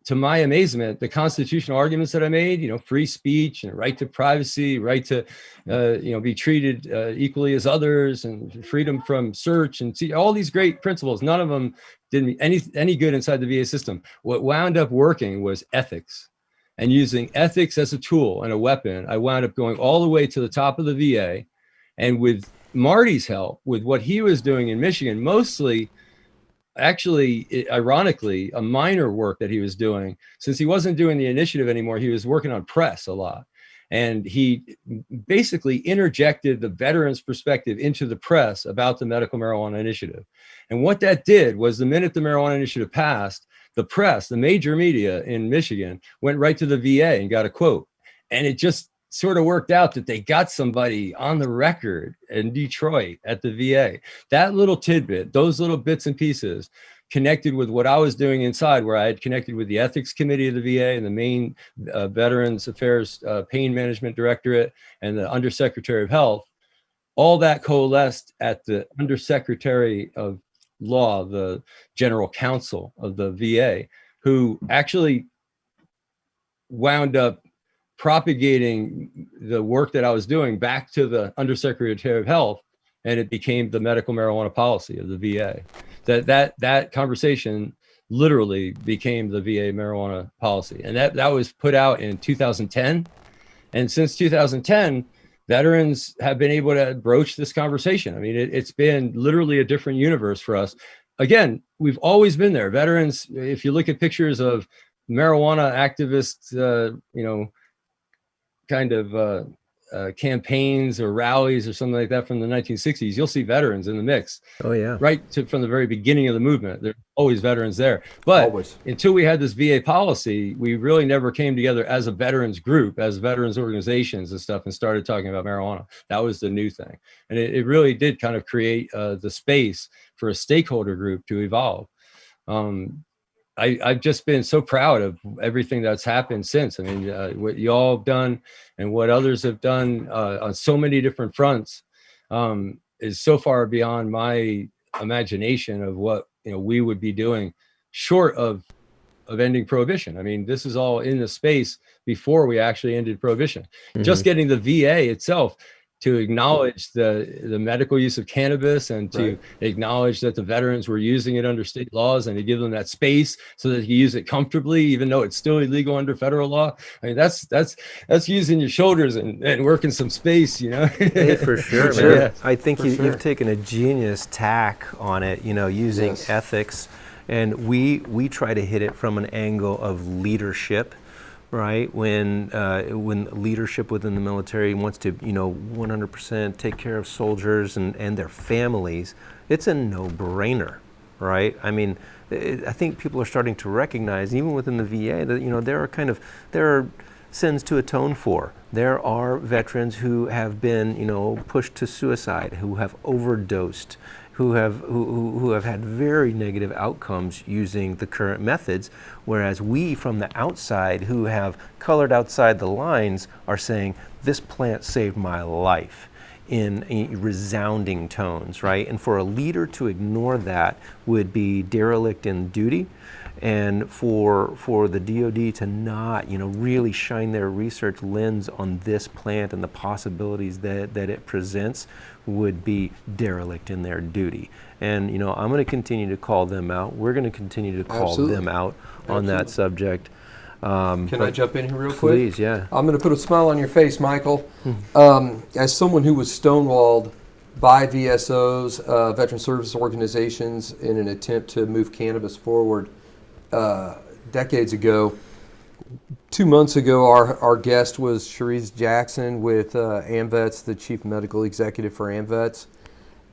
to my amazement, the constitutional arguments that I made, free speech and right to privacy, right to, be treated equally as others, and freedom from search, and see all these great principles, none of them did me any good inside the VA system. What wound up working was ethics, and using ethics as a tool and a weapon. I wound up going all the way to the top of the VA, and with Marty's help, with what he was doing in Michigan, mostly, actually, ironically, a minor work that he was doing, since he wasn't doing the initiative anymore, he was working on press a lot. And he basically interjected the veterans' perspective into the press about the medical marijuana initiative. And what that did was, the minute the marijuana initiative passed, the press, the major media in Michigan, went right to the VA and got a quote. And it just sort of worked out that they got somebody on the record in Detroit at the VA. That little tidbit, those little bits and pieces, connected with what I was doing inside, where I had connected with the ethics committee of the VA and the main Veterans Affairs Pain Management Directorate and the Undersecretary of Health. All that coalesced at the Undersecretary of Law, the General Counsel of the VA, who actually wound up propagating the work that I was doing back to the Undersecretary of Health, and it became the medical marijuana policy of the VA. That conversation literally became the VA marijuana policy, and that was put out in 2010. And since 2010, veterans have been able to broach this conversation. I mean, it's been literally a different universe for us. Again, we've always been there. Veterans, if you look at pictures of marijuana activists, kind of campaigns or rallies or something like that from the 1960s, you'll see veterans in the mix. Oh yeah. From the very beginning of the movement. There's always veterans there. But Always. until we had this VA policy, we really never came together as a veterans group, as veterans organizations and stuff, and started talking about marijuana. That was the new thing. And it really did kind of create the space for a stakeholder group to evolve. I've just been so proud of everything that's happened since. I mean, what you all have done and what others have done on so many different fronts is so far beyond my imagination of what we would be doing short of ending prohibition. I mean, this is all in the space before we actually ended prohibition. Mm-hmm. Just getting the VA itself to acknowledge the medical use of cannabis and to acknowledge that the veterans were using it under state laws and to give them that space so that you use it comfortably, even though it's still illegal under federal law. I mean, that's using your shoulders and working some space, Hey, for sure, man. Yeah. I think you've taken a genius tack on it, using ethics, and we try to hit it from an angle of leadership. Right, when leadership within the military wants to 100% take care of soldiers and their families, it's a no-brainer, right? I mean, I think people are starting to recognize, even within the VA, that there are sins to atone for. There are veterans who have been pushed to suicide, who have overdosed, who have had very negative outcomes using the current methods, whereas we from the outside who have colored outside the lines are saying, this plant saved my life in resounding tones, right? And for a leader to ignore that would be derelict in duty. And for the DoD to not, really shine their research lens on this plant and the possibilities that it presents would be derelict in their duty. And, I'm going to continue to call them out. We're going to continue to call them out on that subject. Can I jump in here real quick? Please, yeah. I'm going to put a smile on your face, Michael. As someone who was stonewalled by VSOs, veteran service organizations, in an attempt to move cannabis forward, decades ago. 2 months ago, our guest was Cherise Jackson with AMVETS, the chief medical executive for AMVETS,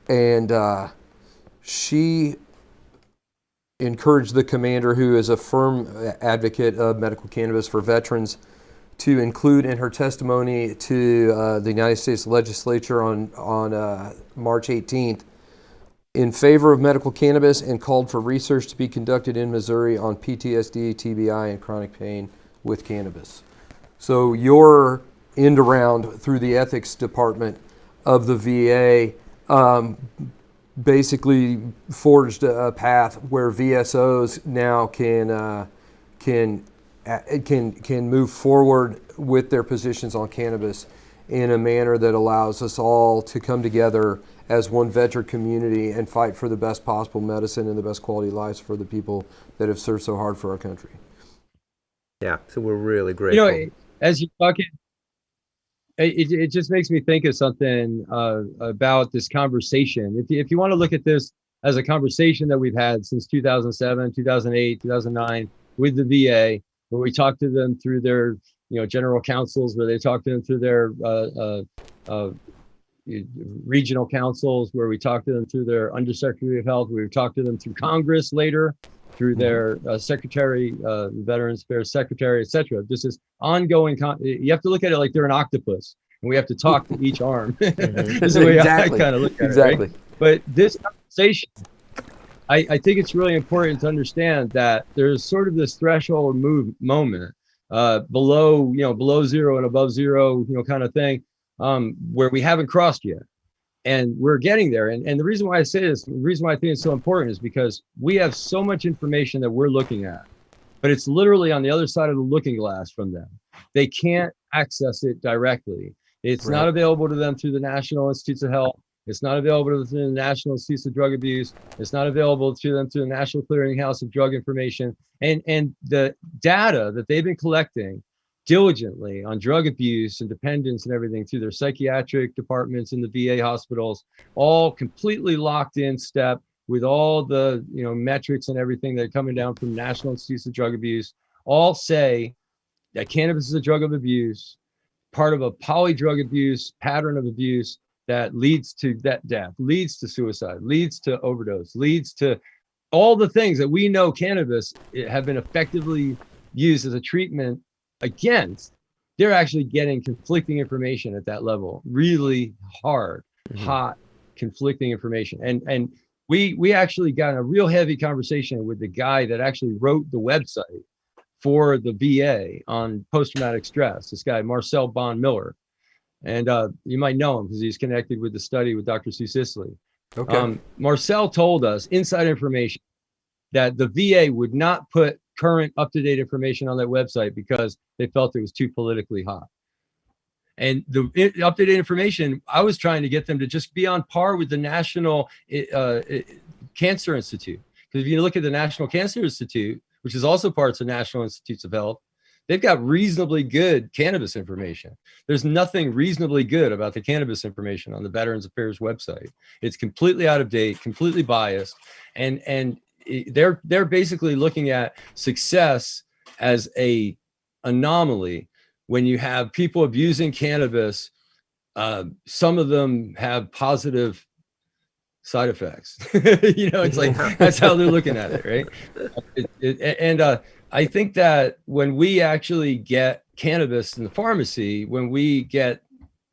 and she encouraged the commander, who is a firm advocate of medical cannabis for veterans, to include in her testimony to the United States Legislature on March 18th in favor of medical cannabis, and called for research to be conducted in Missouri on PTSD, TBI, and chronic pain with cannabis. So your end around through the ethics department of the VA basically forged a path where VSOs now can move forward with their positions on cannabis in a manner that allows us all to come together as one veteran community and fight for the best possible medicine and the best quality lives for the people that have served so hard for our country. Yeah, so we're really grateful. As you're talking, it just makes me think of something about this conversation. If you want to look at this as a conversation that we've had since 2007, 2008, 2009 with the VA, where we talk to them through their general councils, where they talk to them through their regional councils, where we talk to them through their undersecretary of health, where we talk to them through Congress later, through their secretary, Veterans Affairs secretary, etc. This is ongoing. You have to look at it like they're an octopus, and we have to talk to each arm. This is the way I kind of look at it. Right? But this conversation, I think it's really important to understand that there's sort of this threshold moment below zero and above zero, kind of thing, where we haven't crossed yet. And we're getting there. And the reason why I say this, the reason why I think it's so important is because we have so much information that we're looking at, but it's literally on the other side of the looking glass from them. They can't access it directly. It's not available to them through the National Institutes of Health. It's not available to them through the National Institutes of Drug Abuse. It's not available to them through the National Clearinghouse of Drug Information. And the data that they've been collecting diligently on drug abuse and dependence and everything through their psychiatric departments in the VA hospitals, all completely locked in step with all the metrics and everything that are coming down from National Institutes of Drug Abuse, all say that cannabis is a drug of abuse, part of a polydrug abuse pattern of abuse that leads to death, leads to suicide, leads to overdose, leads to all the things that we know cannabis have been effectively used as a treatment against. They're actually getting conflicting information at that level, really hard, hot, conflicting information. And we actually got in a real heavy conversation with the guy that actually wrote the website for the VA on post-traumatic stress, this guy, Marcel Bond Miller. And you might know him because he's connected with the study with Dr. Sue Sisley. Okay. Marcel told us inside information that the VA would not put current up-to-date information on that website because they felt it was too politically hot. And the up-to-date information, I was trying to get them to just be on par with the National Cancer Institute. Because if you look at the National Cancer Institute, which is also parts of National Institutes of Health, they've got reasonably good cannabis information. There's nothing reasonably good about the cannabis information on the Veterans Affairs website. It's completely out of date, completely biased, and they're basically looking at success as a anomaly. When you have people abusing cannabis, some of them have positive side effects. It's like that's how they're looking at it, right? I think that when we actually get cannabis in the pharmacy, when we get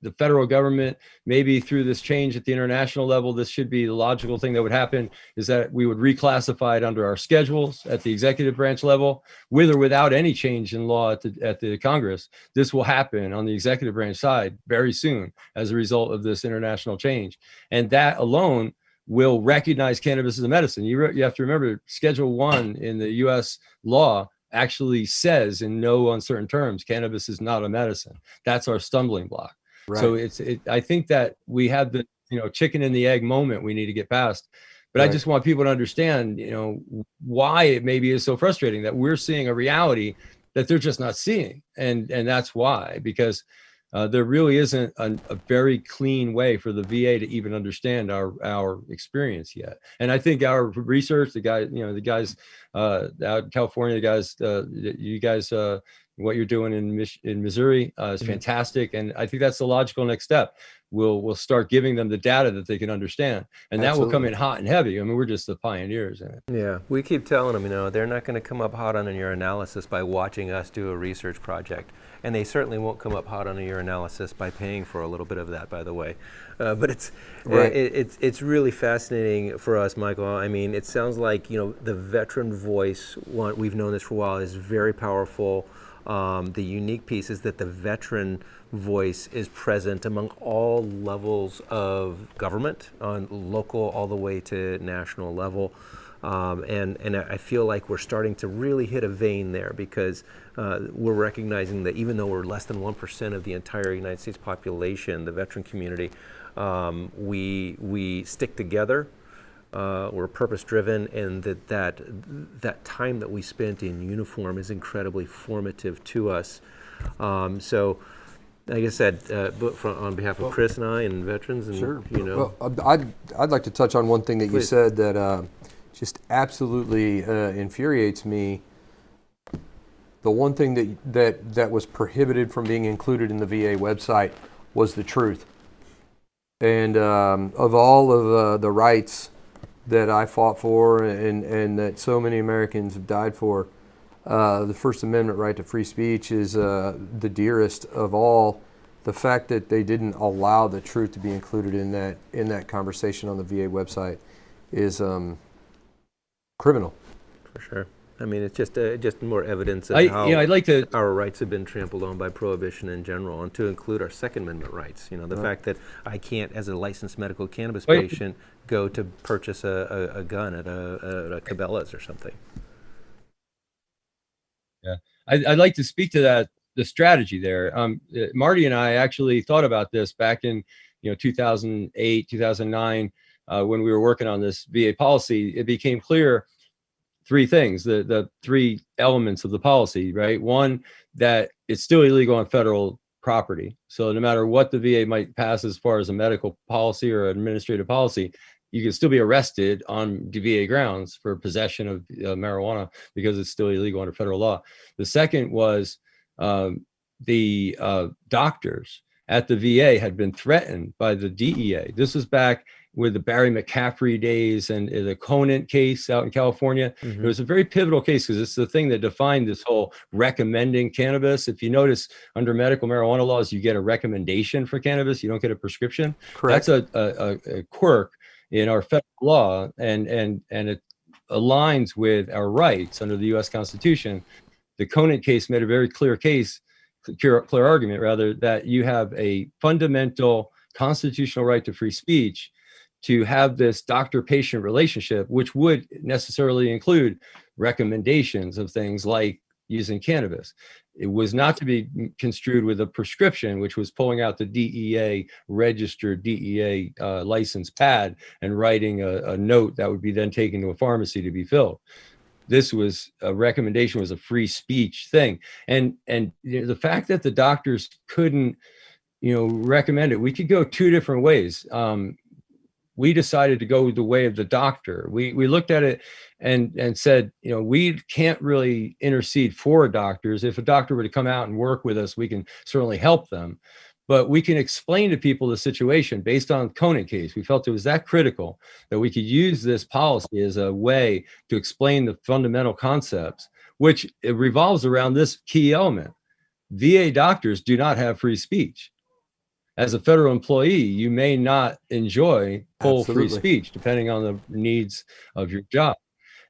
the federal government, maybe through this change at the international level, this should be the logical thing that would happen, is that we would reclassify it under our schedules at the executive branch level, with or without any change in law at the Congress. This will happen on the executive branch side very soon as a result of this international change. And that alone will recognize cannabis as a medicine. You have to remember, Schedule 1 in the U.S. law actually says in no uncertain terms, cannabis is not a medicine. That's our stumbling block. Right. So I think that we have the chicken and the egg moment we need to get past. But right. I just want people to understand, why it maybe is so frustrating that we're seeing a reality that they're just not seeing, and that's why, because there really isn't a very clean way for the VA to even understand our experience yet. And I think our research, the guys out in California, you guys, what you're doing in Missouri is fantastic, and I think that's the logical next step. We'll start giving them the data that they can understand, and that will come in hot and heavy. I mean, we're just the pioneers in it. Yeah, we keep telling them, they're not going to come up hot on your analysis by watching us do a research project, and they certainly won't come up hot on your analysis by paying for a little bit of that, by the way. But it's it's really fascinating for us, Michael. I mean, it sounds like the veteran voice. We've known this for a while, is very powerful. The unique piece is that the veteran voice is present among all levels of government, on local all the way to national level. And I feel like we're starting to really hit a vein there, because we're recognizing that even though we're less than 1% of the entire United States population, the veteran community, we stick together. We're purpose-driven, and that time that we spent in uniform is incredibly formative to us. So, like I said, on behalf of Chris and I and veterans, and sure. Well, I'd like to touch on one thing that you said that just absolutely infuriates me. The one thing that was prohibited from being included in the VA website was the truth. And of all of the rights that I fought for and that so many Americans have died for, the First Amendment right to free speech is the dearest of all. The fact that they didn't allow the truth to be included in that conversation on the VA website is criminal. For sure. I mean, it's just more evidence of how our rights have been trampled on by prohibition in general, and to include our Second Amendment rights. The fact that I can't, as a licensed medical cannabis patient, go to purchase a gun at a Cabela's or something. Yeah, I'd like to speak to that, the strategy there. Marty and I actually thought about this back in 2008, 2009, when we were working on this VA policy. It became clear three things, the three elements of the policy, right? One, that it's still illegal on federal property. So no matter what the VA might pass as far as a medical policy or administrative policy, you can still be arrested on VA grounds for possession of marijuana because it's still illegal under federal law. The second was the doctors at the VA had been threatened by the DEA. This was back with the Barry McCaffrey days and the Conant case out in California. It was a very pivotal case because it's the thing that defined this whole recommending cannabis. If you notice, under medical marijuana laws, you get a recommendation for cannabis. You don't get a prescription. Correct. That's a quirk in our federal law, and it aligns with our rights under the U.S. Constitution. The Conant case made a very clear argument, rather, that you have a fundamental constitutional right to free speech to have this doctor-patient relationship, which would necessarily include recommendations of things like using cannabis. It was not to be construed with a prescription, which was pulling out the DEA registered DEA license pad and writing a note that would be then taken to a pharmacy to be filled. This was a recommendation, was a free speech thing. And the fact that the doctors couldn't, recommend it, we could go two different ways. We decided to go the way of the doctor. We looked at it and said, we can't really intercede for doctors. If a doctor were to come out and work with us, we can certainly help them. But we can explain to people the situation based on the Conant case. We felt it was that critical that we could use this policy as a way to explain the fundamental concepts, which it revolves around this key element. VA doctors do not have free speech. As a federal employee, you may not enjoy full free speech, depending on the needs of your job.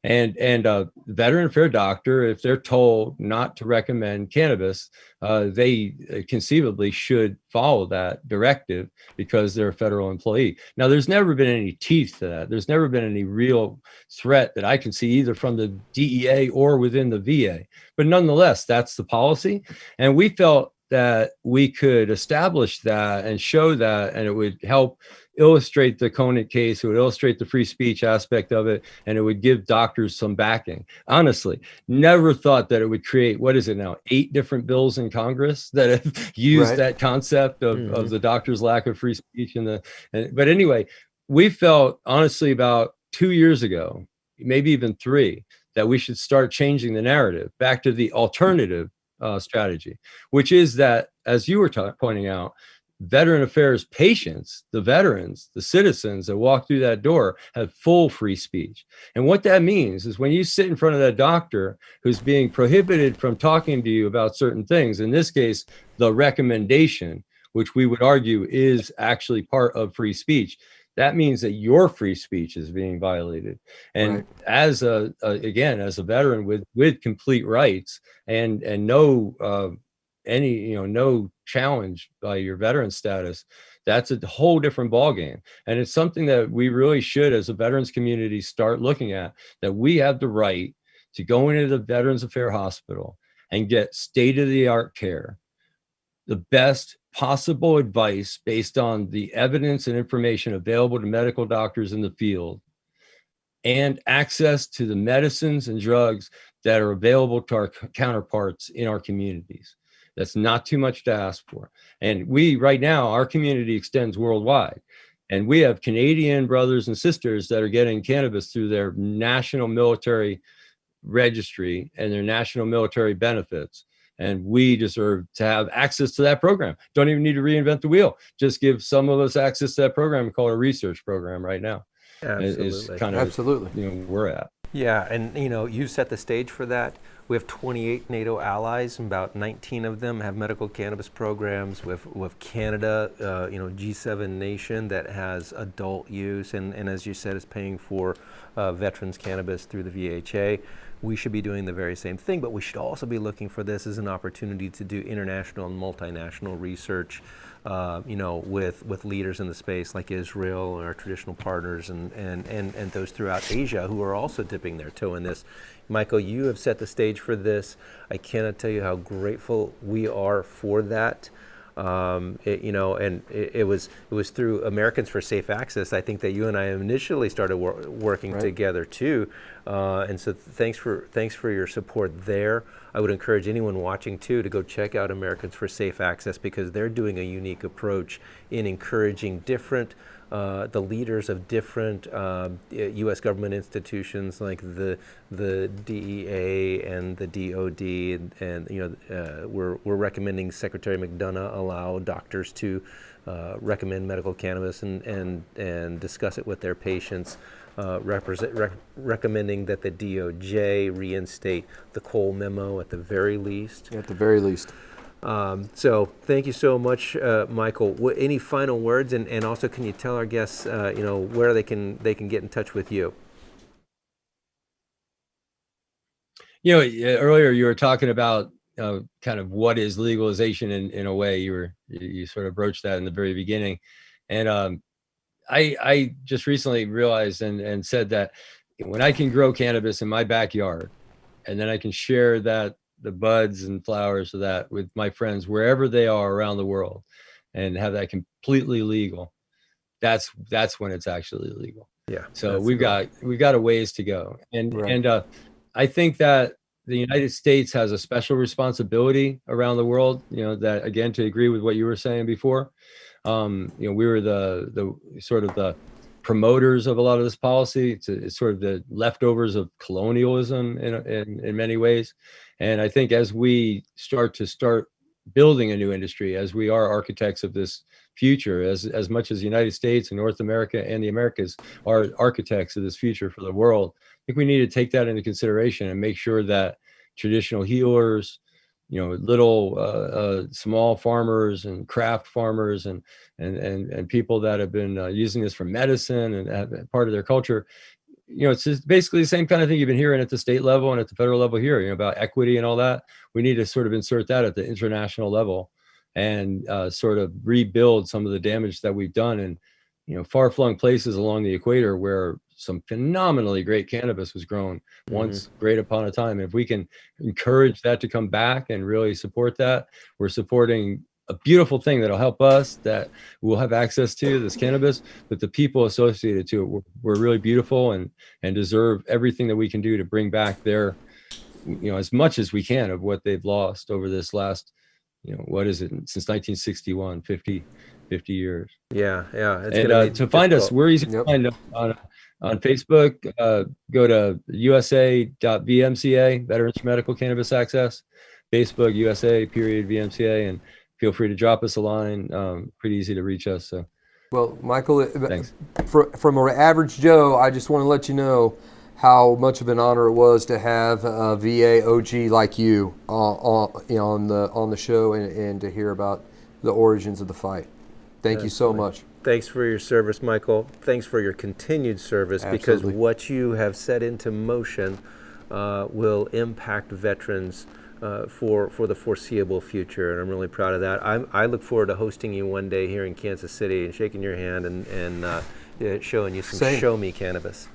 And a veteran affair doctor, if they're told not to recommend cannabis, they conceivably should follow that directive because they're a federal employee. Now, there's never been any teeth to that. There's never been any real threat that I can see either from the DEA or within the VA. But nonetheless, that's the policy. And we felt that we could establish that and show that, and it would help illustrate the Conant case, it would illustrate the free speech aspect of it, and it would give doctors some backing. Honestly, never thought that it would create, 8 different bills in Congress that have used that concept of the doctor's lack of free speech. But anyway, we felt honestly about 2 years ago, maybe even 3, that we should start changing the narrative back to the alternative strategy, which is that, as you were pointing out, veteran affairs patients, the veterans, the citizens that walk through that door have full free speech. And what that means is when you sit in front of that doctor who's being prohibited from talking to you about certain things, in this case, the recommendation, which we would argue is actually part of free speech, that means that your free speech is being violated. And as a veteran with complete rights and no no challenge by your veteran status, that's a whole different ballgame. And it's something that we really should, as a veterans community, start looking at, that we have the right to go into the Veterans Affairs Hospital and get state-of-the-art care, the best possible advice based on the evidence and information available to medical doctors in the field, and access to the medicines and drugs that are available to our counterparts in our communities. That's not too much to ask for. And right now, our community extends worldwide. And we have Canadian brothers and sisters that are getting cannabis through their national military registry and their national military benefits. And we deserve to have access to that program. Don't even need to reinvent the wheel. Just give some of us access to that program and call it a research program right now. Absolutely. Is kind of where we're at. Yeah, and you set the stage for that. We have 28 NATO allies, and about 19 of them have medical cannabis programs. With Canada, G7 nation that has adult use, and as you said, is paying for veterans cannabis through the VHA. We should be doing the very same thing, but we should also be looking for this as an opportunity to do international and multinational research, with leaders in the space like Israel, our traditional partners, and those throughout Asia who are also dipping their toe in this. Michael, you have set the stage for this. I cannot tell you how grateful we are for that. It was through Americans for Safe Access, I think, that you and I initially started working together too. And so thanks for your support there. I would encourage anyone watching too to go check out Americans for Safe Access, because they're doing a unique approach in encouraging the leaders of different U.S. government institutions like the DEA and the DOD, and we're recommending Secretary McDonough allow doctors to recommend medical cannabis and discuss it with their patients. Recommending that the DOJ reinstate the Cole memo at the very least. At the very least. So thank you so much, Michael. Any final words, and also can you tell our guests, where they can get in touch with you? Earlier you were talking about kind of what is legalization in a way. You sort of broached that in the very beginning, and I just recently realized and said that when I can grow cannabis in my backyard, and then I can share the buds and flowers of that with my friends wherever they are around the world, and have that completely legal, that's when it's actually legal. Yeah. So we've got a ways to go, and I think that the United States has a special responsibility around the world. That, again, to agree with what you were saying before. We were the sort of the promoters of a lot of this policy. It's sort of the leftovers of colonialism in many ways. And I think as we start building a new industry, as we are architects of this future, as much as the United States and North America and the Americas are architects of this future for the world, I think we need to take that into consideration and make sure that traditional healers, little small farmers and craft farmers and people that have been using this for medicine and have part of their culture, it's just basically the same kind of thing you've been hearing at the state level and at the federal level here, about equity and all that. We need to sort of insert that at the international level and sort of rebuild some of the damage that we've done in far-flung places along the equator where some phenomenally great cannabis was grown once, great upon a time. And if we can encourage that to come back and really support that, we're supporting a beautiful thing that'll help us, that we'll have access to this cannabis, but the people associated to it were really beautiful and deserve everything that we can do to bring back their, as much as we can of what they've lost over this last, what is it, since 1961, 50 years. Yeah. And to find us, we're easy to find on Facebook. Go to usa.vmca, Veterans for Medical Cannabis Access, Facebook, USA.VMCA, and feel free to drop us a line. Pretty easy to reach us. So, well, Michael, thanks. From an average Joe, I just want to let you know how much of an honor it was to have a VA OG like you on the show and to hear about the origins of the fight. Thank you so much. Thanks for your service, Michael. Thanks for your continued service. Absolutely. Because what you have set into motion will impact veterans for the foreseeable future, and I'm really proud of that. I look forward to hosting you one day here in Kansas City and shaking your hand and showing you some show me cannabis.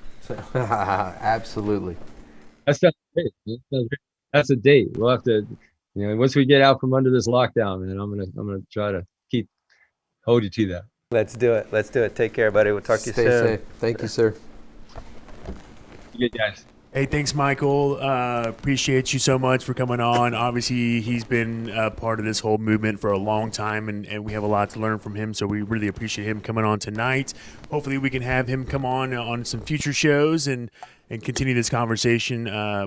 Absolutely. That's a date. We'll have to, once we get out from under this lockdown, and I'm gonna try to hold you to that. Let's do it. Take care, buddy. We'll talk to you soon. Stay safe. Thank you, sir. Good, guys. Hey, thanks, Michael. Appreciate you so much for coming on. Obviously, he's been part of this whole movement for a long time, and we have a lot to learn from him, so we really appreciate him coming on tonight. Hopefully, we can have him come on some future shows and continue this conversation.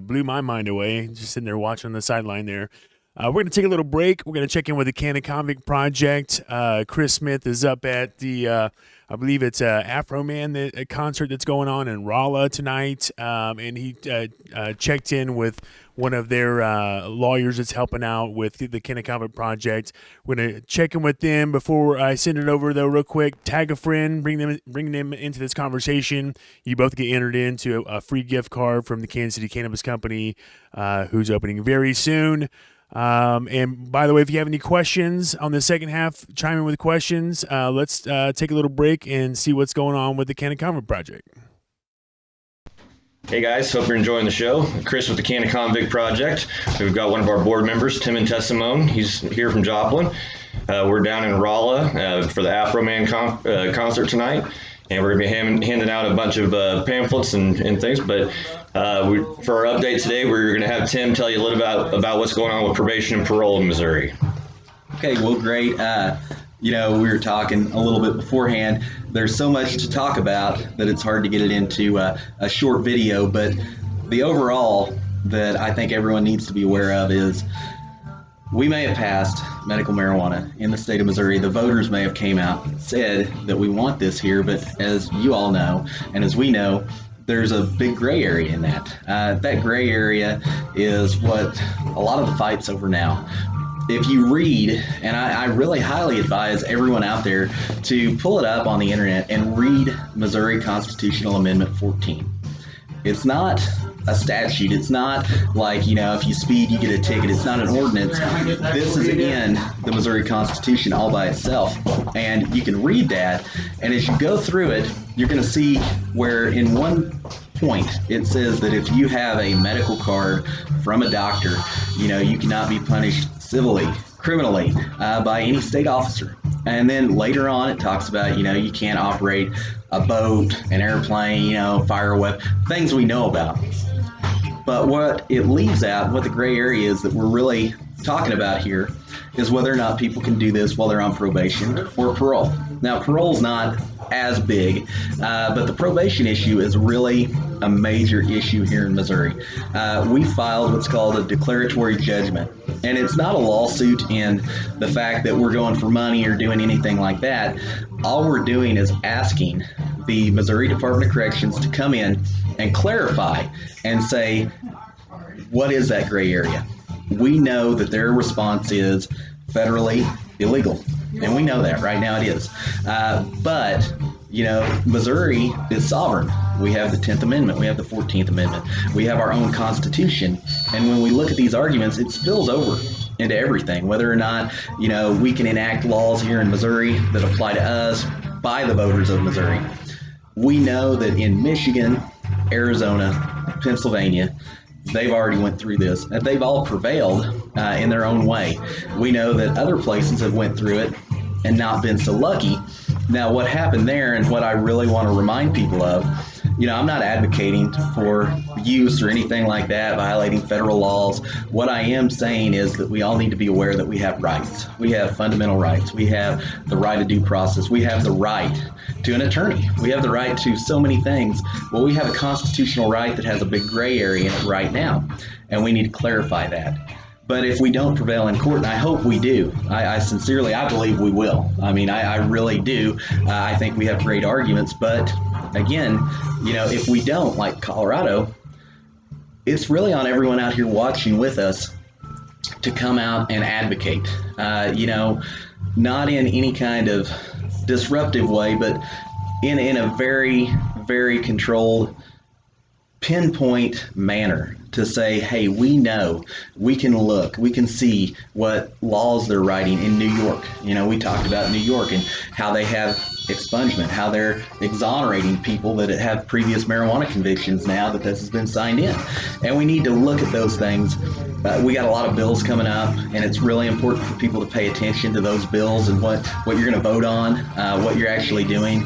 Blew my mind away, just sitting there watching on the sideline there. We're going to take a little break. We're going to check in with the Cannabis Project. Chris Smith is up at the, I believe it's Afro Man a concert that's going on in Rolla tonight. And he checked in with one of their lawyers that's helping out with the Cannabis Project. We're going to check in with them before I send it over, though, real quick. Tag a friend, bring them into this conversation. You both get entered into a free gift card from the Kansas City Cannabis Company, who's opening very soon. And by the way, if you have any questions on the second half, chime in with questions. Let's take a little break and see what's going on with the Cannabis Project. Hey guys, hope you're enjoying the show. Chris with the Cannabis Project. We've got one of our board members, Tim and Tessimone. He's here from Joplin. We're down in Rolla for the Afro Man concert tonight. And we're going to be handing out a bunch of pamphlets and things. But For our update today, we're going to have Tim tell you a little about what's going on with probation and parole in Missouri. Okay, well, great. We were talking a little bit beforehand. There's so much to talk about that it's hard to get it into a short video, but the overall that I think everyone needs to be aware of is we may have passed medical marijuana in the state of Missouri. The voters may have came out and said that we want this here, but as you all know, and as we know, there's a big gray area in that. That gray area is what a lot of the fight's over now. If you read, and I really highly advise everyone out there to pull it up on the internet and read Missouri Constitutional Amendment 14. It's not a statute. It's not like, if you speed, you get a ticket. It's not an ordinance. This is in the Missouri Constitution all by itself. And you can read that. And as you go through it, you're going to see where in one point it says that if you have a medical card from a doctor, you cannot be punished civilly, criminally, by any state officer. And then later on it talks about, you can't operate a boat, an airplane, fire a weapon, things we know about. But what it leaves out, what the gray area is that we're really talking about here, is whether or not people can do this while they're on probation or parole. Now, parole's not as big, but the probation issue is really a major issue here in Missouri. We filed what's called a declaratory judgment, and it's not a lawsuit in the fact that we're going for money or doing anything like that. All we're doing is asking the Missouri Department of Corrections to come in and clarify and say, what is that gray area? We know that their response is federally illegal, and we know that right now it is. But Missouri is sovereign. We have the 10th Amendment, we have the 14th Amendment, we have our own Constitution, and when we look at these arguments, it spills over into everything, whether or not we can enact laws here in Missouri that apply to us by the voters of Missouri. We know that in Michigan, Arizona, Pennsylvania, they've already went through this, and they've all prevailed in their own way. We know that other places have went through it and not been so lucky. Now, what happened there, and what I really want to remind people of, I'm not advocating for use or anything like that, violating federal laws. What I am saying is that we all need to be aware that we have rights. We have fundamental rights. We have the right to due process. We have the right to an attorney. We have the right to so many things. Well, we have a constitutional right that has a big gray area in it right now, and we need to clarify that. But if we don't prevail in court, and I hope we do, I sincerely, I believe we will. I really do. I think we have great arguments, but again, if we don't, like Colorado, it's really on everyone out here watching with us to come out and advocate. Not in any kind of disruptive way, but in a very, very controlled, pinpoint manner to say, hey, we know, we can look, we can see what laws they're writing in New York. We talked about New York and how they have expungement, how they're exonerating people that have previous marijuana convictions now that this has been signed in. And we need to look at those things. We got a lot of bills coming up, and it's really important for people to pay attention to those bills and what you're going to vote on, what you're actually doing,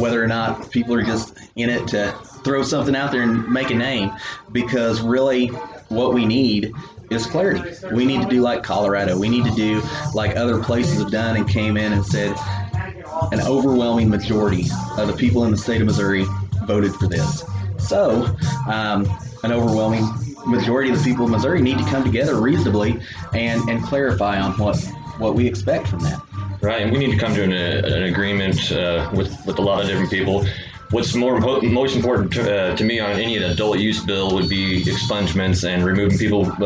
whether or not people are just in it to throw something out there and make a name, because really what we need is clarity. We need to do like Colorado. We need to do like other places have done and came in and said an overwhelming majority of the people in the state of Missouri voted for this. So an overwhelming majority of the people of Missouri need to come together reasonably and clarify on what we expect from that. Right, and we need to come to an agreement with a lot of different people. What's most important to me on any adult use bill would be expungements and removing people, from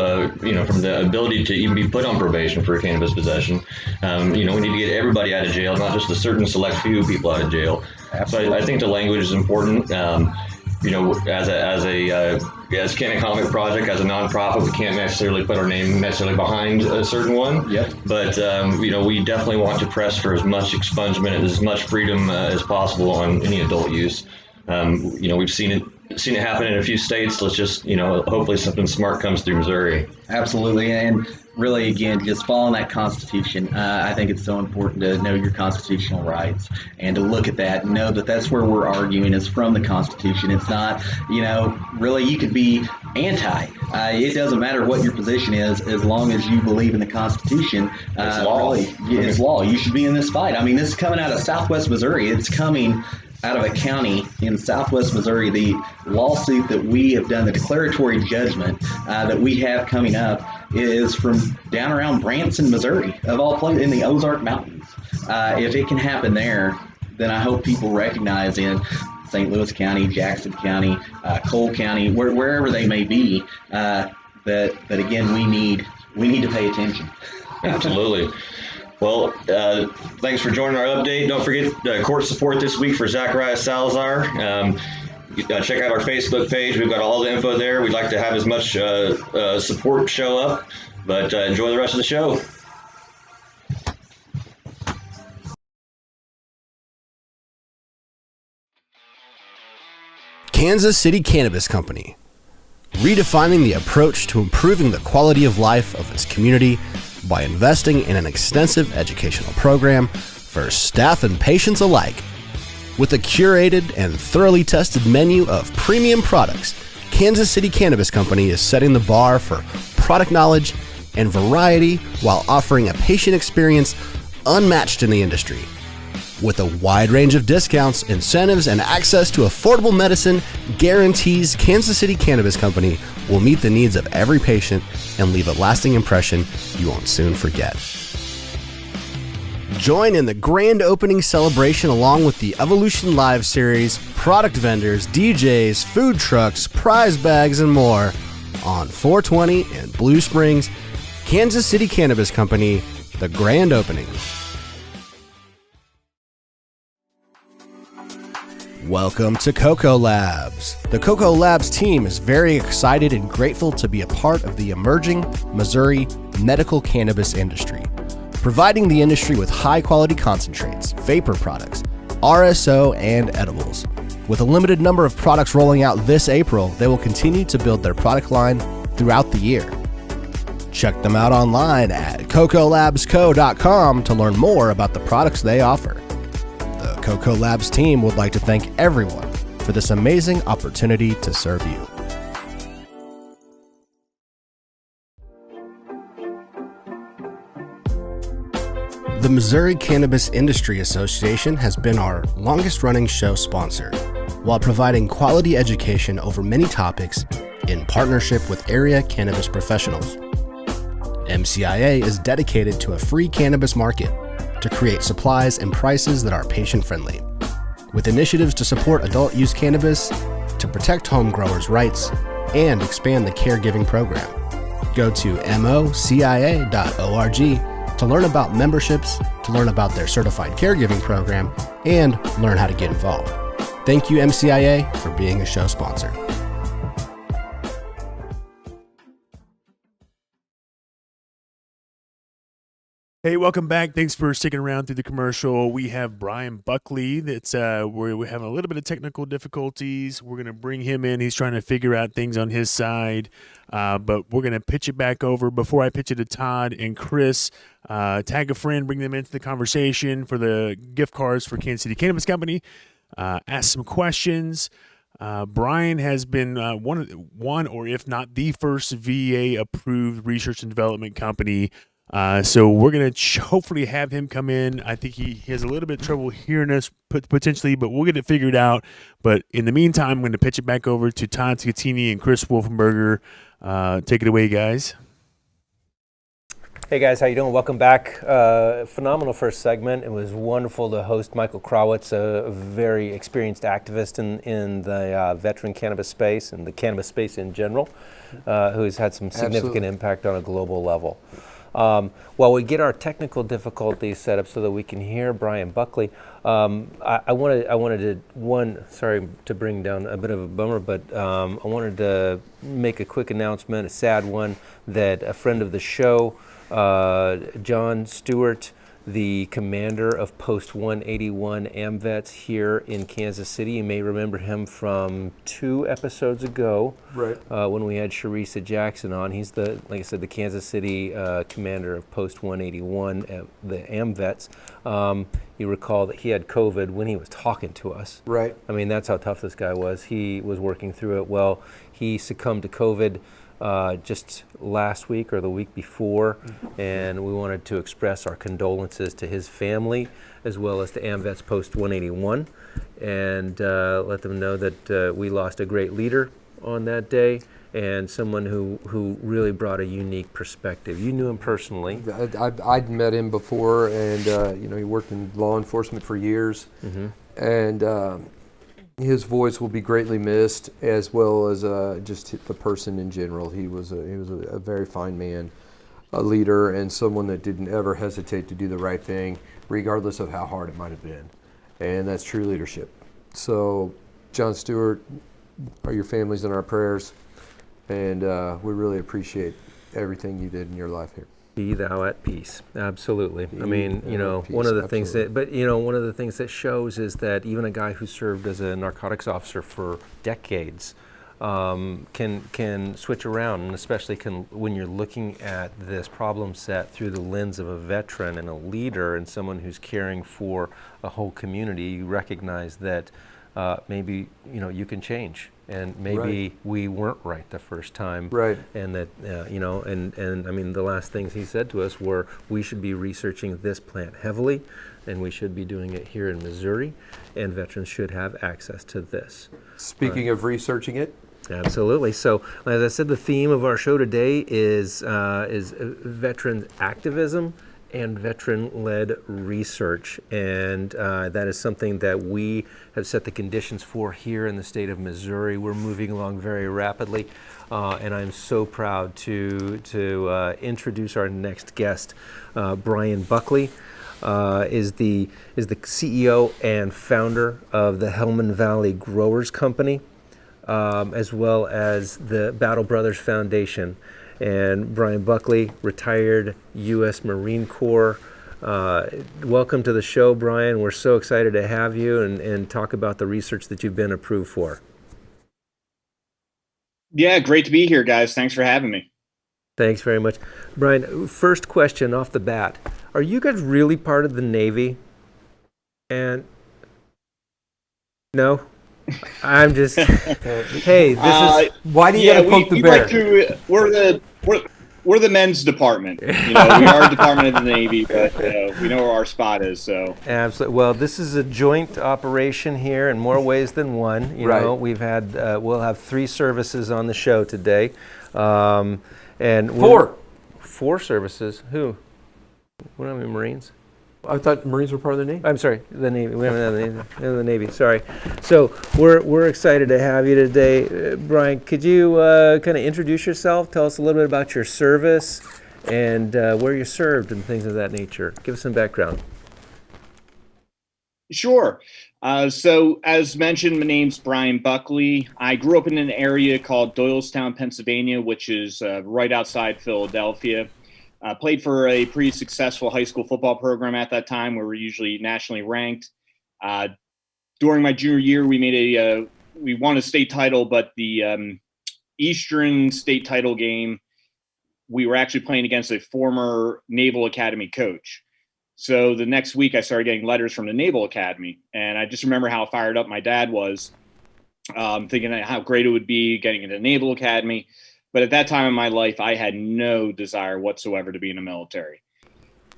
the ability to even be put on probation for cannabis possession. We need to get everybody out of jail, not just a certain select few people out of jail. Absolutely. So I think the language is important. As Cannabis Project, as a nonprofit, we can't necessarily put our name behind a certain one. Yep. But we definitely want to press for as much expungement and as much freedom as possible on any adult use. We've seen it seen it happen in a few states. Let's just, hopefully something smart comes through Missouri. Absolutely. And really, again, just following that Constitution. I think it's so important to know your constitutional rights and to look at that and know that that's where we're arguing is from the Constitution. It's not, really you could be anti. It doesn't matter what your position is as long as you believe in the Constitution. It's law. Really, it's law. You should be in this fight. I mean, this is coming out of Southwest Missouri. It's coming out of a county in Southwest Missouri. The lawsuit that we have done, the declaratory judgment that we have coming up, is from down around Branson, Missouri, of all places, in the Ozark Mountains. If it can happen there, then I hope people recognize in St. Louis County, Jackson County, Cole County, wherever they may be, that again we need to pay attention. Absolutely. Well, thanks for joining our update. Don't forget court support this week for Zachariah Salazar. Check out our Facebook page. We've got all the info there. We'd like to have as much support show up, but enjoy the rest of the show. Kansas City Cannabis Company, redefining the approach to improving the quality of life of its community by investing in an extensive educational program for staff and patients alike. With a curated and thoroughly tested menu of premium products, Kansas City Cannabis Company is setting the bar for product knowledge and variety while offering a patient experience unmatched in the industry. With a wide range of discounts, incentives, and access to affordable medicine, guarantees Kansas City Cannabis Company will meet the needs of every patient and leave a lasting impression you won't soon forget. Join in the grand opening celebration along with the Evolution Live series, product vendors, DJs, food trucks, prize bags, and more on 420 in Blue Springs. Kansas City Cannabis Company, the grand opening. Welcome to Coco Labs. The Coco Labs team is very excited and grateful to be a part of the emerging Missouri medical cannabis industry, providing the industry with high-quality concentrates, vapor products, RSO, and edibles. With a limited number of products rolling out this April, they will continue to build their product line throughout the year. Check them out online at cocolabsco.com to learn more about the products they offer. The Coco Labs team would like to thank everyone for this amazing opportunity to serve you. The Missouri Cannabis Industry Association has been our longest-running show sponsor, while providing quality education over many topics in partnership with area cannabis professionals. MCIA is dedicated to a free cannabis market to create supplies and prices that are patient-friendly, with initiatives to support adult-use cannabis, to protect home growers' rights, and expand the caregiving program. Go to mocia.org to learn about memberships, to learn about their certified caregiving program, and learn how to get involved. Thank you, MCIA, for being a show sponsor. Hey, welcome back. Thanks for sticking around through the commercial. We have Bryan Buckley. That's we're having a little bit of technical difficulties. We're going to bring him in. He's trying to figure out things on his side, but we're going to pitch it back over. Before I pitch it to Todd and Chris, tag a friend, bring them into the conversation for the gift cards for Kansas City Cannabis Company. Ask some questions. Bryan has been one, or if not the first VA-approved research and development company. So we're going to hopefully have him come in. I think he has a little bit of trouble hearing us potentially, but we'll get it figured out. But in the meantime, I'm going to pitch it back over to Todd Scattini and Chris Wolfenbarger. Take it away, guys. Hey guys, how you doing? Welcome back. Phenomenal first segment. It was wonderful to host Michael Krawitz, a very experienced activist in the veteran cannabis space and the cannabis space in general, who has had some significant impact on a global level. While we get our technical difficulties set up so that we can hear Bryan Buckley, I wanted to, sorry to bring down a bit of a bummer, but I wanted to make a quick announcement, a sad one, that a friend of the show, John Stewart, the commander of Post 181 AMVETS here in Kansas City. You may remember him from 2 episodes ago, Right. when we had Sharissa Jackson on. He's like I said, the Kansas City commander of Post 181, the AMVETS. You recall that he had COVID when he was talking to us. Right. I mean, that's how tough this guy was. He was working through it well. He succumbed to COVID just last week or the week before, and we wanted to express our condolences to his family as well as to AMVETS Post 181, and let them know that we lost a great leader on that day and someone who really brought a unique perspective. You knew him personally. I'd met him before, and he worked in law enforcement for years, and his voice will be greatly missed, as well as just the person in general. He was a very fine man, a leader, and someone that didn't ever hesitate to do the right thing, regardless of how hard it might have been. And that's true leadership. So, John Stewart, your family's in our prayers, and we really appreciate everything you did in your life here. Be thou at peace. Absolutely. I mean, peace, one of the things absolutely. one of the things that shows is that even a guy who served as a narcotics officer for decades can switch around, and especially when you're looking at this problem set through the lens of a veteran and a leader and someone who's caring for a whole community, you recognize that maybe you can change, and maybe we weren't right the first time, Right. and that and I mean, the last things he said to us were we should be researching this plant heavily, and we should be doing it here in Missouri, and veterans should have access to this. Speaking of researching it, Absolutely. So, as I said, the theme of our show today is veteran activism and veteran-led research, and that is something that we have set the conditions for here in the state of Missouri. We're moving along very rapidly, and I'm so proud to introduce our next guest. Bryan Buckley is the CEO and founder of the Hellman Valley Growers Company, as well as the Battle Brothers Foundation. And Bryan Buckley, retired U.S. Marine Corps. Welcome to the show, Bryan. We're so excited to have you and talk about the research that you've been approved for. Yeah, great to be here, guys. Thanks for having me. Thanks very much. Bryan, first question off the bat. Are you guys really part of the Navy? And no? I'm just, hey, this is, why do you gotta poke the bear? We're the men's department. We are a department of the Navy, but we know where our spot is. So absolutely. Well, this is a joint operation here in more ways than one. We've had, we'll have 3 services on the show today, and 4 services. Who? What are we, Marines? I thought Marines were part of the Navy. I'm sorry, the Navy. We haven't had the Navy. Sorry. So we're excited to have you today, Bryan. Could you kind of introduce yourself? Tell us a little bit about your service and where you served and things of that nature. Give us some background. Sure. So as mentioned, my name's Bryan Buckley. I grew up in an area called Doylestown, Pennsylvania, which is right outside Philadelphia. Played for a pretty successful high school football program at that time. We were usually nationally ranked. During my junior year, we won a state title, but the Eastern state title game, we were actually playing against a former Naval Academy coach. So the next week, I started getting letters from the Naval Academy, and I just remember how fired up my dad was, thinking how great it would be getting into the Naval Academy. But at that time in my life, I had no desire whatsoever to be in the military.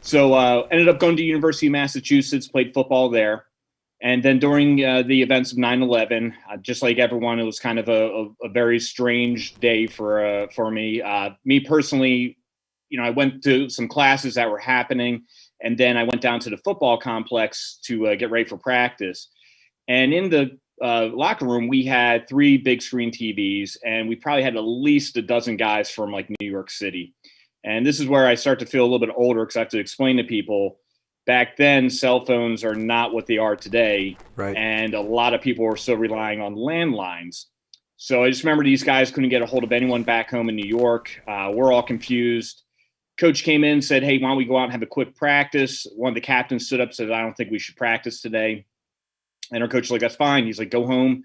So ended up going to University of Massachusetts, played football there. And then during the events of 9/11, just like everyone, it was kind of a very strange day for me. Me personally, I went to some classes that were happening, and then I went down to the football complex to get ready for practice. And in the locker room, we had 3 big screen TVs, and we probably had at least a dozen guys from like New York City. And this is where I start to feel a little bit older, because I have to explain to people back then, cell phones are not what they are today. Right. And a lot of people were still relying on landlines. So I just remember these guys couldn't get a hold of anyone back home in New York. We're all confused. coach came in and said, hey, why don't we go out and have a quick practice? One of the captains stood up and said, I don't think we should practice today. And our coach was like, that's fine. He's like, go home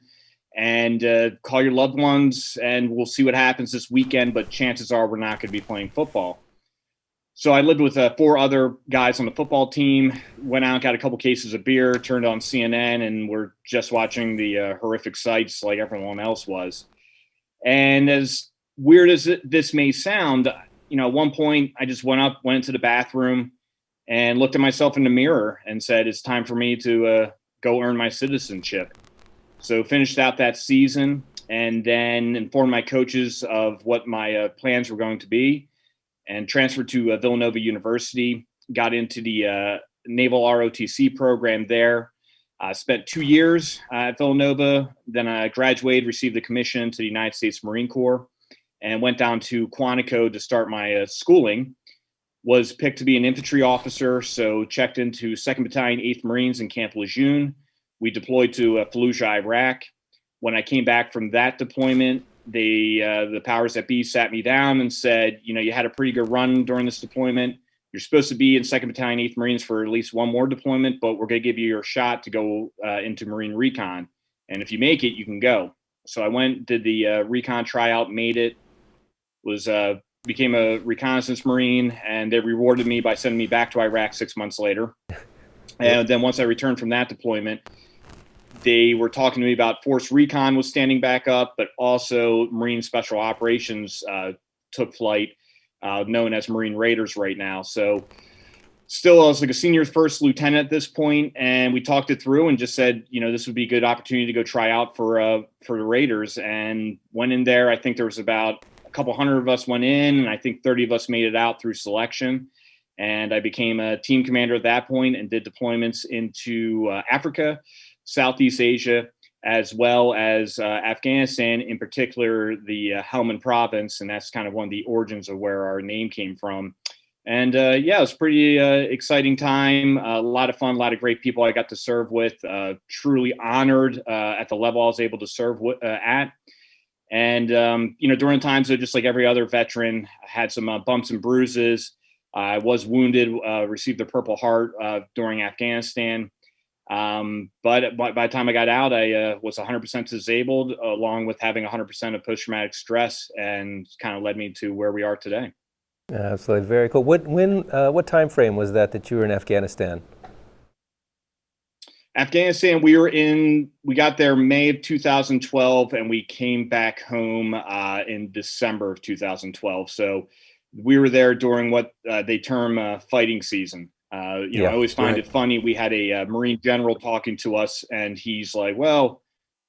and call your loved ones, and we'll see what happens this weekend. But chances are we're not going to be playing football. So I lived with 4 other guys on the football team, went out, got a couple cases of beer, turned on CNN, and we're just watching the horrific sights like everyone else was. And as weird as this may sound, you know, at one point I just went into the bathroom and looked at myself in the mirror and said, it's time for me to go earn my citizenship. So finished out that season and then informed my coaches of what my plans were going to be, and transferred to Villanova University, got into the Naval ROTC program there. Spent 2 years at Villanova, then I graduated, received the commission to the United States Marine Corps, and went down to Quantico to start my schooling. Was picked to be an infantry officer, so checked into 2nd Battalion, 8th Marines in Camp Lejeune. We deployed to Fallujah, Iraq. When I came back from that deployment, the powers that be sat me down and said, you know, you had a pretty good run during this deployment. You're supposed to be in 2nd Battalion, 8th Marines for at least one more deployment, but we're going to give you your shot to go into Marine Recon. And if you make it, you can go. So I went, did the recon tryout, made it, became a reconnaissance Marine, and they rewarded me by sending me back to Iraq 6 months later. And then once I returned from that deployment, they were talking to me about Force Recon was standing back up, but also Marine Special Operations took flight, known as Marine Raiders right now. So still, I was like a senior first lieutenant at this point, and we talked it through and just said, you know, this would be a good opportunity to go try out for the Raiders, and went in there. I think there was about a couple hundred of us went in, and I think 30 of us made it out through selection. And I became a team commander at that point and did deployments into Africa, Southeast Asia, as well as Afghanistan, in particular the Helmand province. And that's kind of one of the origins of where our name came from. And yeah, it was a pretty exciting time, a lot of fun, a lot of great people I got to serve with, truly honored at the level I was able to serve at. And, you know, during times of just like every other veteran, I had some bumps and bruises. I was wounded, received the Purple Heart during Afghanistan. But by the time I got out, I was 100% disabled, along with having 100% of post-traumatic stress, and kind of led me to where we are today. Absolutely, very cool. What time frame was that you were in Afghanistan? Afghanistan, we got there May of 2012, and we came back home in December of 2012. So we were there during what they term fighting season. I always find it funny. We had a Marine general talking to us, and he's like, well,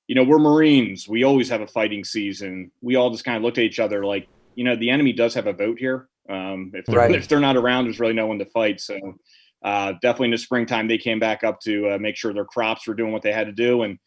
you know, we're Marines. We always have a fighting season. We all just kind of looked at each other like, you know, the enemy does have a vote here. If they're not around, there's really no one to fight. So definitely in the springtime, they came back up to make sure their crops were doing what they had to do and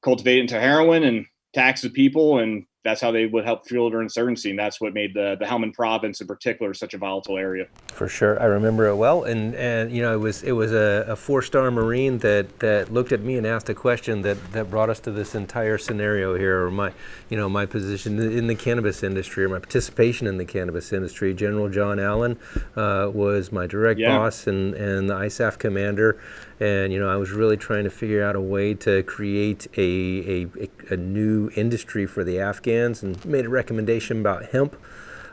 cultivate into heroin and tax the people. And that's how they would help fuel their insurgency. And that's what made the Helmand province in particular such a volatile area. For sure. I remember it well. And you know, it was a 4-star Marine that looked at me and asked a question that brought us to this entire scenario here, or my position in the cannabis industry, or my participation in the cannabis industry. General John Allen was my direct boss and the ISAF commander. And, you know, I was really trying to figure out a way to create a new industry for the Afghans, and made a recommendation about hemp.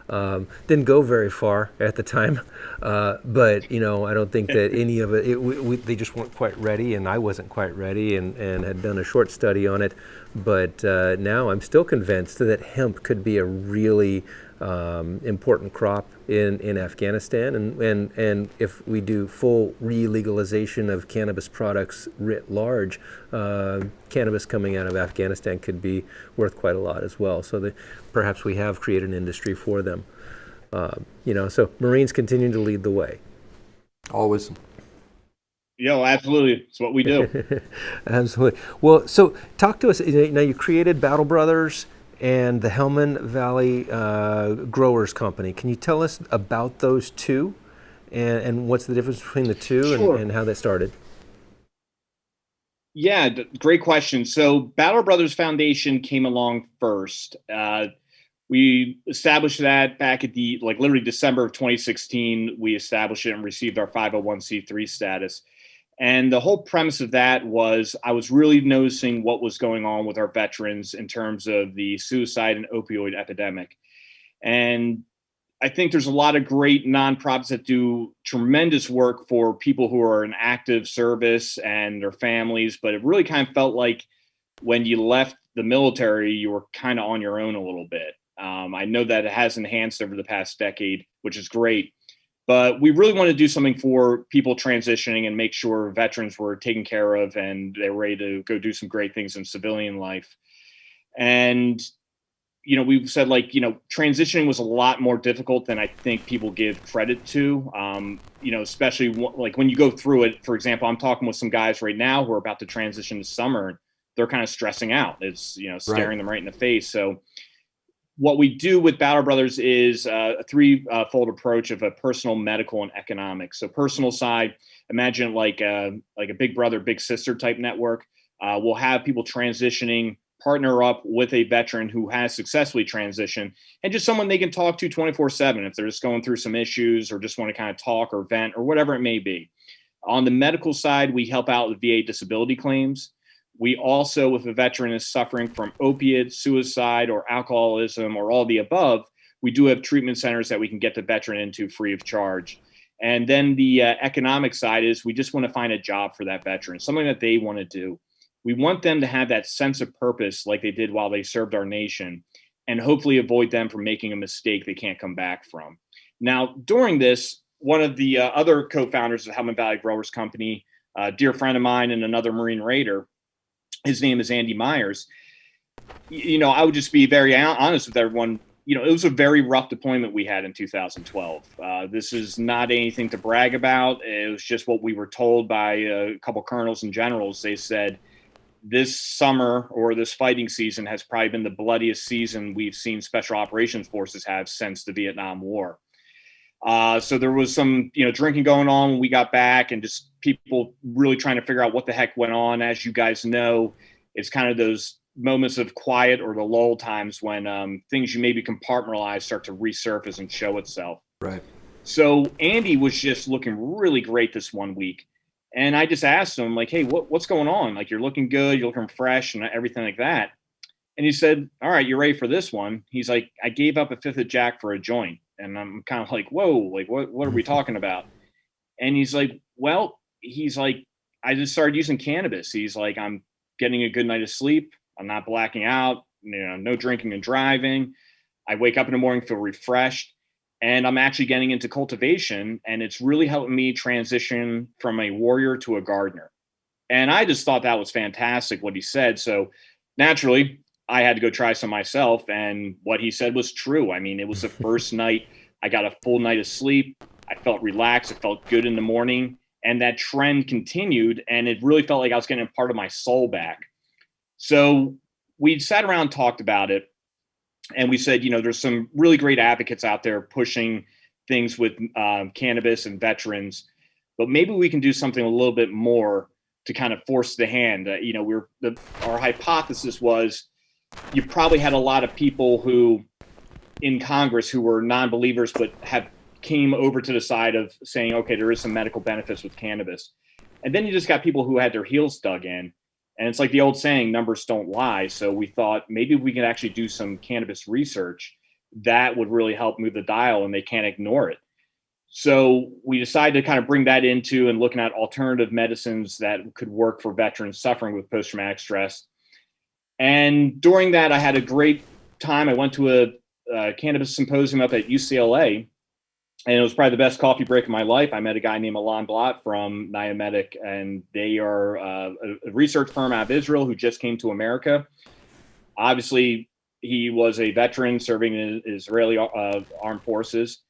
Didn't go very far at the time, but, you know, I don't think that any of it, they just weren't quite ready, and I wasn't quite ready, and had done a short study on it. But now I'm still convinced that hemp could be a really important crop in Afghanistan, and if we do full re-legalization of cannabis products writ large, cannabis coming out of Afghanistan could be worth quite a lot as well. So that perhaps we have created an industry for them. You know, so Marines continue to lead the way. Always. Yeah, absolutely. It's what we do. Absolutely. Well, so talk to us. Now, you created Battle Brothers and the Helmand Valley Growers Company. Can you tell us about those two, and what's the difference between the two? Sure. and how that started? Yeah, great question. So Battle Brothers Foundation came along first. We established that back at literally December of 2016. We established it and received our 501c3 status. And the whole premise of that was I was really noticing what was going on with our veterans in terms of the suicide and opioid epidemic. And I think there's a lot of great nonprofits that do tremendous work for people who are in active service and their families. But it really kind of felt like when you left the military, you were kind of on your own a little bit. I know that it has enhanced over the past decade, which is great. But we really want to do something for people transitioning and make sure veterans were taken care of and they were ready to go do some great things in civilian life. And, we've said transitioning was a lot more difficult than I think people give credit to, especially when you go through it. For example, I'm talking with some guys right now who are about to transition to summer. They're kind of stressing out. It's, staring them right in the face. So what we do with Battle Brothers is a threefold approach of a personal, medical, and economic. So personal side, imagine like a big brother, big sister type network. We'll have people transitioning, partner up with a veteran who has successfully transitioned, and just someone they can talk to 24/7 if they're just going through some issues or just want to kind of talk or vent or whatever it may be. On the medical side, we help out with VA disability claims. We also, if a veteran is suffering from opiates, suicide, or alcoholism, or all the above, we do have treatment centers that we can get the veteran into free of charge. And then the economic side is we just want to find a job for that veteran, something that they want to do. We want them to have that sense of purpose like they did while they served our nation, and hopefully avoid them from making a mistake they can't come back from. Now, during this, one of the other co-founders of Helmet Valley Growers Company, a dear friend of mine and another Marine Raider, his name is Andy Myers. I would just be very honest with everyone. It was a very rough deployment we had in 2012. This is not anything to brag about. It was just what we were told by a couple colonels and generals. They said this summer or this fighting season has probably been the bloodiest season we've seen Special Operations Forces have since the Vietnam War. So there was some, drinking going on when we got back, and just people really trying to figure out what the heck went on. As you guys know, it's kind of those moments of quiet or the lull times when things you maybe compartmentalize start to resurface and show itself. Right. So Andy was just looking really great this one week. And I just asked him, hey, what's going on? You're looking good, you're looking fresh and everything like that. And he said, all right, you're ready for this one. He's like, I gave up a fifth of Jack for a joint. And I'm kind of like, whoa, what are we talking about? And he's like, I just started using cannabis. He's like, I'm getting a good night of sleep. I'm not blacking out, no drinking and driving. I wake up in the morning, feel refreshed, and I'm actually getting into cultivation, and it's really helping me transition from a warrior to a gardener. And I just thought that was fantastic what he said. So naturally, I had to go try some myself, and what he said was true. I mean, it was the first night I got a full night of sleep. I felt relaxed. I felt good in the morning, and that trend continued, and it really felt like I was getting a part of my soul back. So we sat around, talked about it, and we said, there's some really great advocates out there pushing things with cannabis and veterans, but maybe we can do something a little bit more to kind of force the hand. Our hypothesis was you probably had a lot of people who in Congress who were non-believers, but came over to the side of saying, okay, there is some medical benefits with cannabis. And then you just got people who had their heels dug in. And it's like the old saying, numbers don't lie. So we thought maybe we could actually do some cannabis research that would really help move the dial, and they can't ignore it. So we decided to kind of bring that into and looking at alternative medicines that could work for veterans suffering with post-traumatic stress. And during that, I had a great time. I went to a cannabis symposium up at UCLA, and it was probably the best coffee break of my life. I met a guy named Alon Blot from Niomedic, and they are a research firm out of Israel who just came to America. Obviously, he was a veteran serving in Israeli armed forces.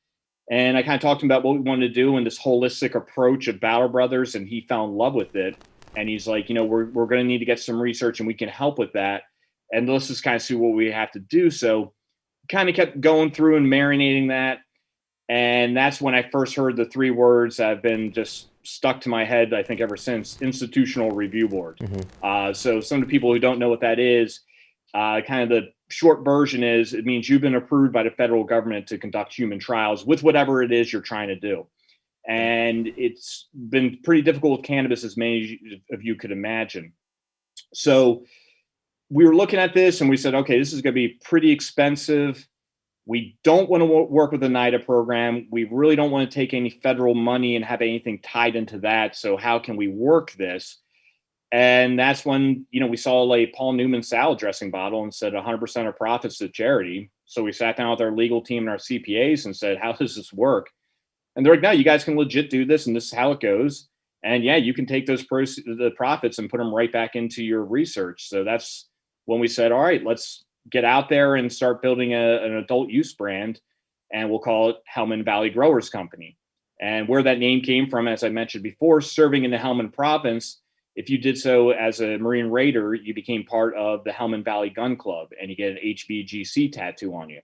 And I kind of talked to him about what we wanted to do and this holistic approach of Battle Brothers, and he fell in love with it. And he's like, we're going to need to get some research, and we can help with that. And let's just kind of see what we have to do. So kind of kept going through and marinating that. And that's when I first heard the three words that have been just stuck to my head, I think, ever since: Institutional Review Board. Mm-hmm. So some of the people who don't know what that is, Kind of the short version is it means you've been approved by the federal government to conduct human trials with whatever it is you're trying to do. And it's been pretty difficult with cannabis, as many of you could imagine. So we were looking at this and we said, okay, this is going to be pretty expensive. We don't want to work with the NIDA program. We really don't want to take any federal money and have anything tied into that. So how can we work this? And that's when, we saw a Paul Newman salad dressing bottle and said 100% of profits to charity. So we sat down with our legal team and our CPAs and said, how does this work? And they're like, no, you guys can legit do this, and this is how it goes. And yeah, you can take those the profits and put them right back into your research. So that's when we said, all right, let's get out there and start building an adult use brand, and we'll call it Helmand Valley Growers Company. And where that name came from, as I mentioned before, serving in the Helmand province, if you did so as a Marine Raider, you became part of the Helmand Valley Gun Club, and you get an HVGC tattoo on you.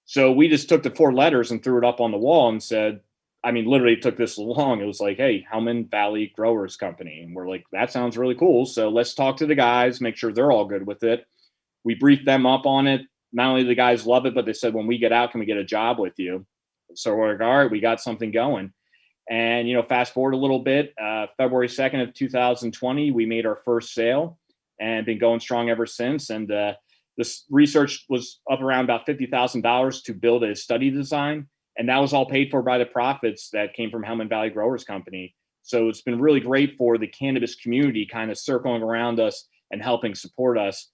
So we just took the 4 letters and threw it up on the wall and said, literally took this long. It was like, hey, Helmand Valley Growers Company. And we're like, that sounds really cool. So let's talk to the guys, make sure they're all good with it. We briefed them up on it. Not only the guys love it, but they said, when we get out, can we get a job with you? So we're like, all right, we got something going. And, fast forward a little bit, February 2nd of 2020, we made our first sale and been going strong ever since. And this research was up around about $50,000 to build a study design. And that was all paid for by the profits that came from Helmand Valley Growers Company. So it's been really great for the cannabis community kind of circling around us and helping support us.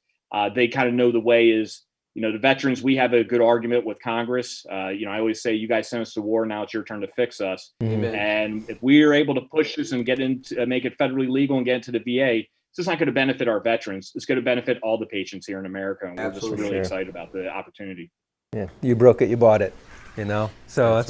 They kind of know the way is, the veterans, we have a good argument with Congress. I always say, you guys sent us to war. Now it's your turn to fix us. Amen. And if we are able to push this and get into make it federally legal and get into the VA, it's just not going to benefit our veterans. It's going to benefit all the patients here in America. And we're just really excited about the opportunity. Yeah, you broke it, you bought it. So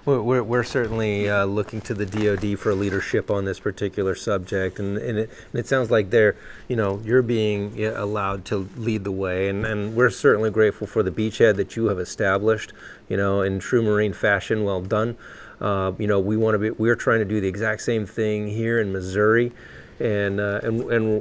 we're certainly looking to the DoD for leadership on this particular subject, and it sounds like you're being allowed to lead the way, and we're certainly grateful for the beachhead that you have established, in true Marine fashion. Well done. We're trying to do the exact same thing here in Missouri. And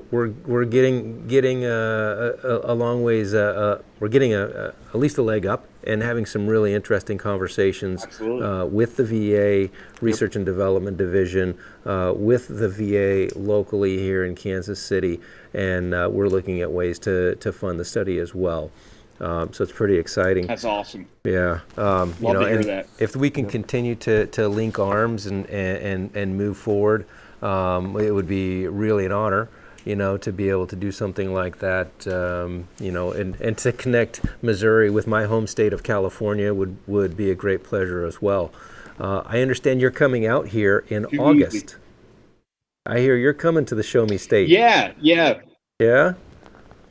we're getting a long ways. We're getting at least a leg up, and having some really interesting conversations with the VA Research and Development Division, with the VA locally here in Kansas City, and we're looking at ways to fund the study as well. So it's pretty exciting. That's awesome. Yeah. Love to hear that. If we can continue to link arms and move forward. It would be really an honor, to be able to do something like that, and to connect Missouri with my home state of California would be a great pleasure as well. I understand you're coming out here in August. I hear you're coming to the Show Me State. Yeah.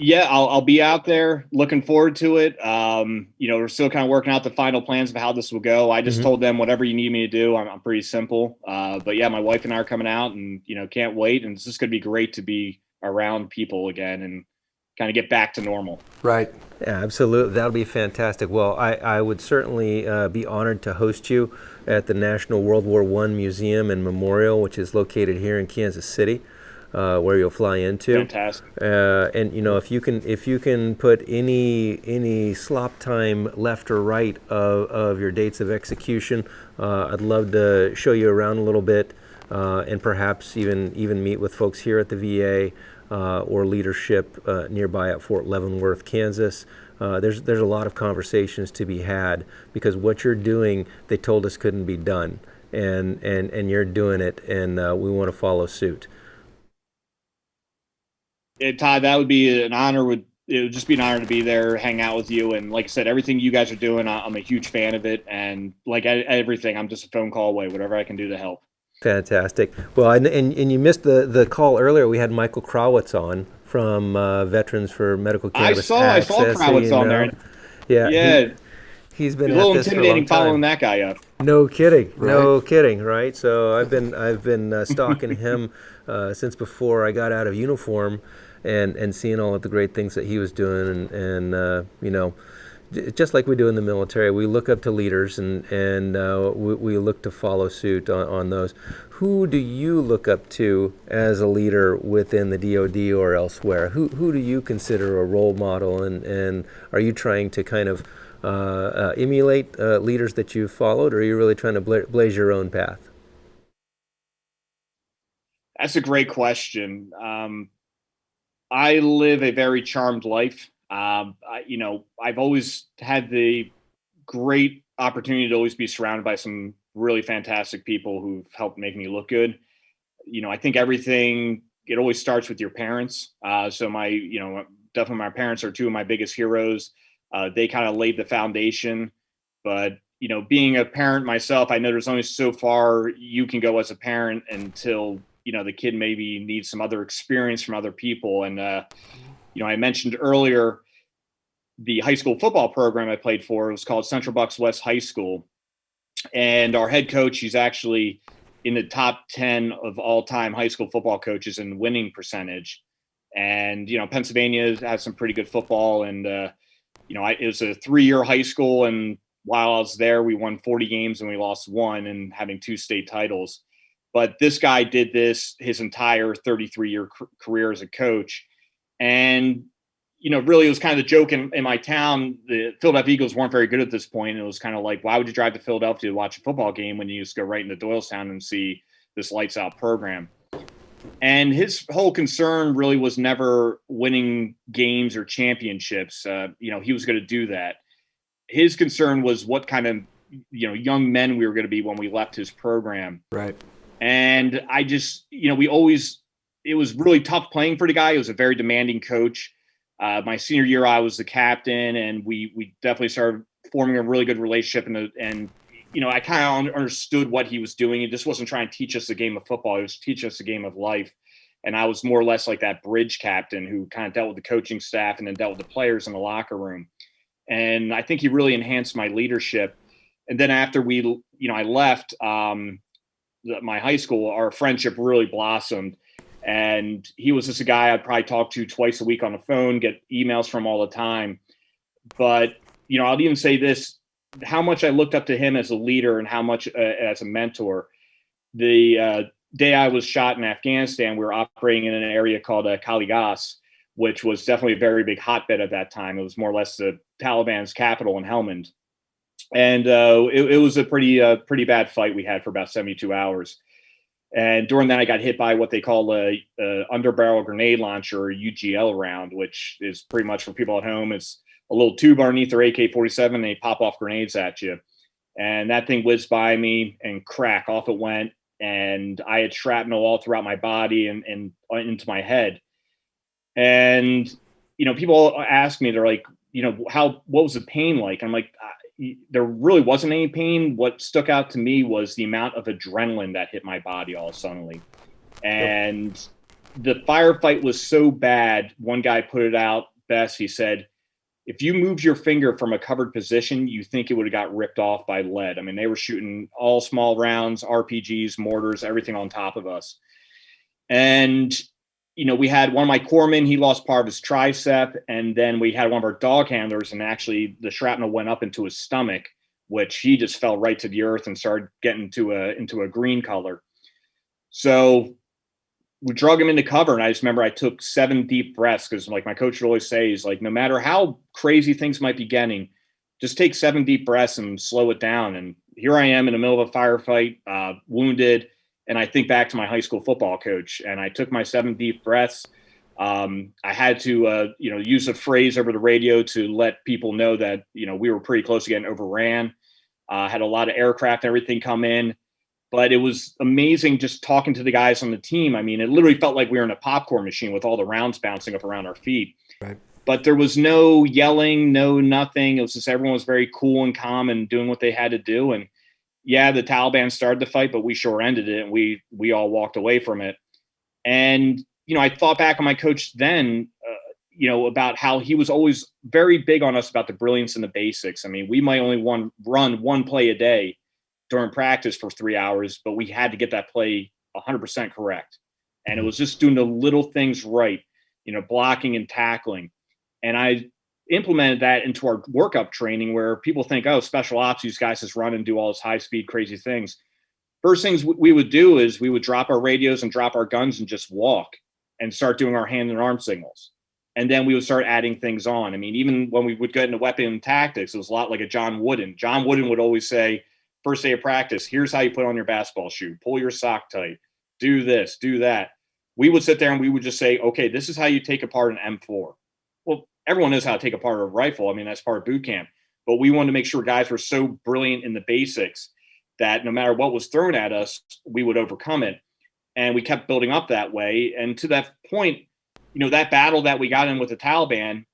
Yeah, I'll be out there. Looking forward to it. We're still kind of working out the final plans of how this will go. I just told them whatever you need me to do. I'm pretty simple. But yeah, my wife and I are coming out, and can't wait. And it's just going to be great to be around people again and kind of get back to normal. Right. Yeah, absolutely. That'll be fantastic. Well, I would certainly be honored to host you at the National World War I Museum and Memorial, which is located here in Kansas City. Where you'll fly into. Fantastic. And if you can put any slop time left or right of your dates of execution, I'd love to show you around a little bit, and perhaps even meet with folks here at the VA or leadership nearby at Fort Leavenworth, Kansas. There's a lot of conversations to be had, because what you're doing, they told us couldn't be done, and you're doing it, and we want to follow suit. Todd, that would be an honor. It would just be an honor to be there, hang out with you. And like I said, everything you guys are doing, I'm a huge fan of it. And like everything, I'm just a phone call away, whatever I can do to help. Fantastic. Well, and you missed the call earlier. We had Michael Krawitz on from Veterans for Medical Cannabis Access. I saw Krawitz on there. Yeah. He's been a little at this intimidating for a long time. Following that guy up. No kidding. Right? No kidding. Right. So I've been stalking him since before I got out of uniform, and seeing all of the great things that he was doing, and just like we do in the military, we look up to leaders and we look to follow suit on those. Who do you look up to as a leader within the DoD or elsewhere? Who do you consider a role model, and are you trying to kind of emulate leaders that you've followed, or are you really trying to blaze your own path? That's a great question. I live a very charmed life. I've always had the great opportunity to always be surrounded by some really fantastic people who've helped make me look good. I think it always starts with your parents. Definitely my parents are two of my biggest heroes. They kind of laid the foundation, but being a parent myself, I know there's only so far you can go as a parent until the kid maybe needs some other experience from other people. And I mentioned earlier the high school football program I played for. It was called Central Bucks West High School, and our head coach, he's actually in the top 10 of all time high school football coaches in winning percentage. And Pennsylvania has some pretty good football, and it was a 3-year high school, and while I was there, we won 40 games and we lost 1, and having 2 state titles. But this guy did this his entire 33-year career as a coach. And, really it was kind of the joke in my town. The Philadelphia Eagles weren't very good at this point. It was kind of like, why would you drive to Philadelphia to watch a football game when you just go right into Doylestown and see this lights out program? And his whole concern really was never winning games or championships. He was going to do that. His concern was what kind of, young men we were going to be when we left his program. Right. And I just, it was really tough playing for the guy. He was a very demanding coach. My senior year, I was the captain, and we definitely started forming a really good relationship. And I kind of understood what he was doing. He just wasn't trying to teach us a game of football. He was teaching us a game of life. And I was more or less like that bridge captain who kind of dealt with the coaching staff and then dealt with the players in the locker room. And I think he really enhanced my leadership. And then after I left my high school, our friendship really blossomed. And he was just a guy I'd probably talk to twice a week on the phone, get emails from all the time. But, I'll even say this, how much I looked up to him as a leader and how much as a mentor. The day I was shot in Afghanistan, we were operating in an area called Krawitz, which was definitely a very big hotbed at that time. It was more or less the Taliban's capital in Helmand. And it was a pretty bad fight we had for about 72 hours. And during that, I got hit by what they call a underbarrel grenade launcher, or UGL round, which is pretty much for people at home. It's a little tube underneath their AK-47, and they pop off grenades at you. And that thing whizzed by me and crack, off it went. And I had shrapnel all throughout my body and into my head. And, people ask me, they're like, what was the pain like? I'm like, there really wasn't any pain. What stuck out to me was the amount of adrenaline that hit my body all suddenly. And the firefight was so bad. One guy put it out best. He said, if you moved your finger from a covered position, you think it would have got ripped off by lead. I mean, they were shooting all small rounds, RPGs, mortars, everything on top of us. And we had one of my corpsmen, he lost part of his tricep, and then we had one of our dog handlers, and actually the shrapnel went up into his stomach, which he just fell right to the earth and started getting into a green color. So we drug him into cover, and I just remember I took 7 deep breaths, because like my coach would always say, he's like, no matter how crazy things might be getting, just take 7 deep breaths and slow it down. And here I am in the middle of a firefight, wounded. And I think back to my high school football coach, and I took my 7 deep breaths. I had to, use a phrase over the radio to let people know that, we were pretty close to getting overran. Had a lot of aircraft and everything come in, but it was amazing just talking to the guys on the team. I mean, it literally felt like we were in a popcorn machine with all the rounds bouncing up around our feet. Right. But there was no yelling, no nothing. It was just everyone was very cool and calm and doing what they had to do. And yeah, the Taliban started the fight, but we sure ended it, and we all walked away from it. And, I thought back on my coach then, about how he was always very big on us about the brilliance and the basics. I mean, we might only run one play a day during practice for 3 hours, but we had to get that play 100% correct. And it was just doing the little things right, blocking and tackling. And implemented that into our workup training, where people think, oh, special ops, these guys just run and do all this high speed, crazy things. First things we would do is we would drop our radios and drop our guns and just walk and start doing our hand and arm signals. And then we would start adding things on. I mean, even when we would get into weapon and tactics, it was a lot like a John Wooden. John Wooden would always say, first day of practice, here's how you put on your basketball shoe, pull your sock tight, do this, do that. We would sit there and we would just say, okay, this is how you take apart an M4. Well, everyone knows how to take apart a rifle. I mean, that's part of boot camp. But we wanted to make sure guys were so brilliant in the basics that no matter what was thrown at us, we would overcome it. And we kept building up that way. And to that point, that battle that we got in with the Taliban,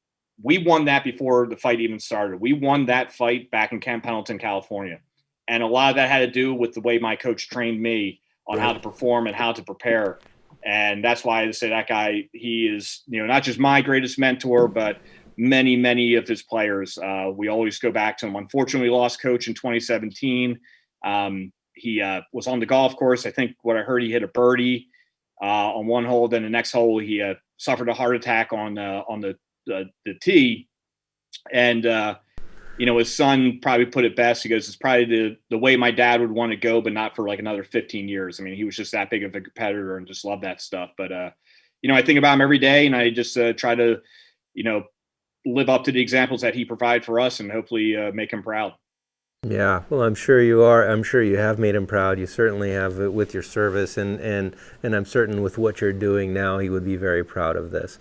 we won that before the fight even started. We won that fight back in Camp Pendleton, California. And a lot of that had to do with the way my coach trained me on how to perform and how to prepare. And that's why I say that guy, he is, not just my greatest mentor, but many, many of his players. We always go back to him. Unfortunately, we lost coach in 2017. He was on the golf course. I think what I heard, he hit a birdie on one hole. Then the next hole, he suffered a heart attack on the tee. And, his son probably put it best. He goes, it's probably the way my dad would want to go, but not for like another 15 years. I mean, he was just that big of a competitor and just loved that stuff. But, I think about him every day, and I just try to, live up to the examples that he provided for us and hopefully make him proud. Yeah, well, I'm sure you are. I'm sure you have made him proud. You certainly have with your service, and I'm certain with what you're doing now, he would be very proud of this.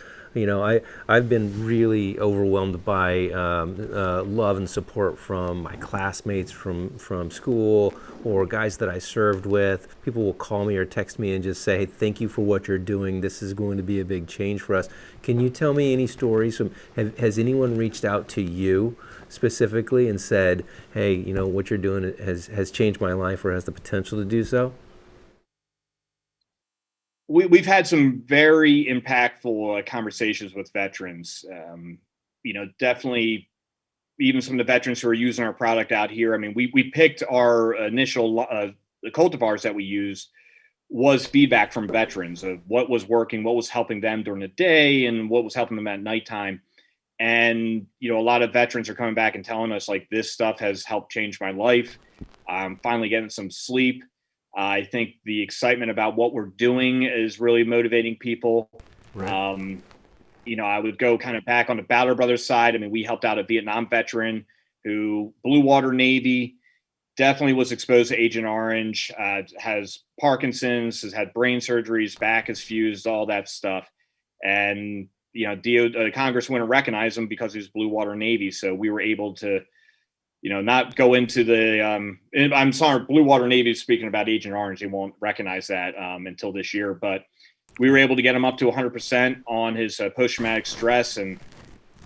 I've been really overwhelmed by love and support from my classmates from school or guys that I served with. People will call me or text me and just say, hey, thank you for what you're doing. This is going to be a big change for us. Can you tell me any stories? Has anyone reached out to you specifically and said, hey, what you're doing has changed my life or has the potential to do so? We've had some very impactful conversations with veterans. Definitely even some of the veterans who are using our product out here. I mean, we picked our initial, the cultivars that we use was feedback from veterans of what was working, what was helping them during the day, and what was helping them at nighttime. And, a lot of veterans are coming back and telling us, like, this stuff has helped change my life. I'm finally getting some sleep. I think the excitement about what we're doing is really motivating people. Right. I would go kind of back on the Ballard Brothers side. I mean, we helped out a Vietnam veteran who Blue Water Navy, definitely was exposed to Agent Orange, has Parkinson's, has had brain surgeries, back is fused, all that stuff. And, Congress wouldn't recognize him because he was Blue Water Navy. So we were able to, not go into the, I'm sorry, Blue Water Navy is speaking about Agent Orange. They won't recognize that until this year, but we were able to get him up to 100% on his post-traumatic stress. And,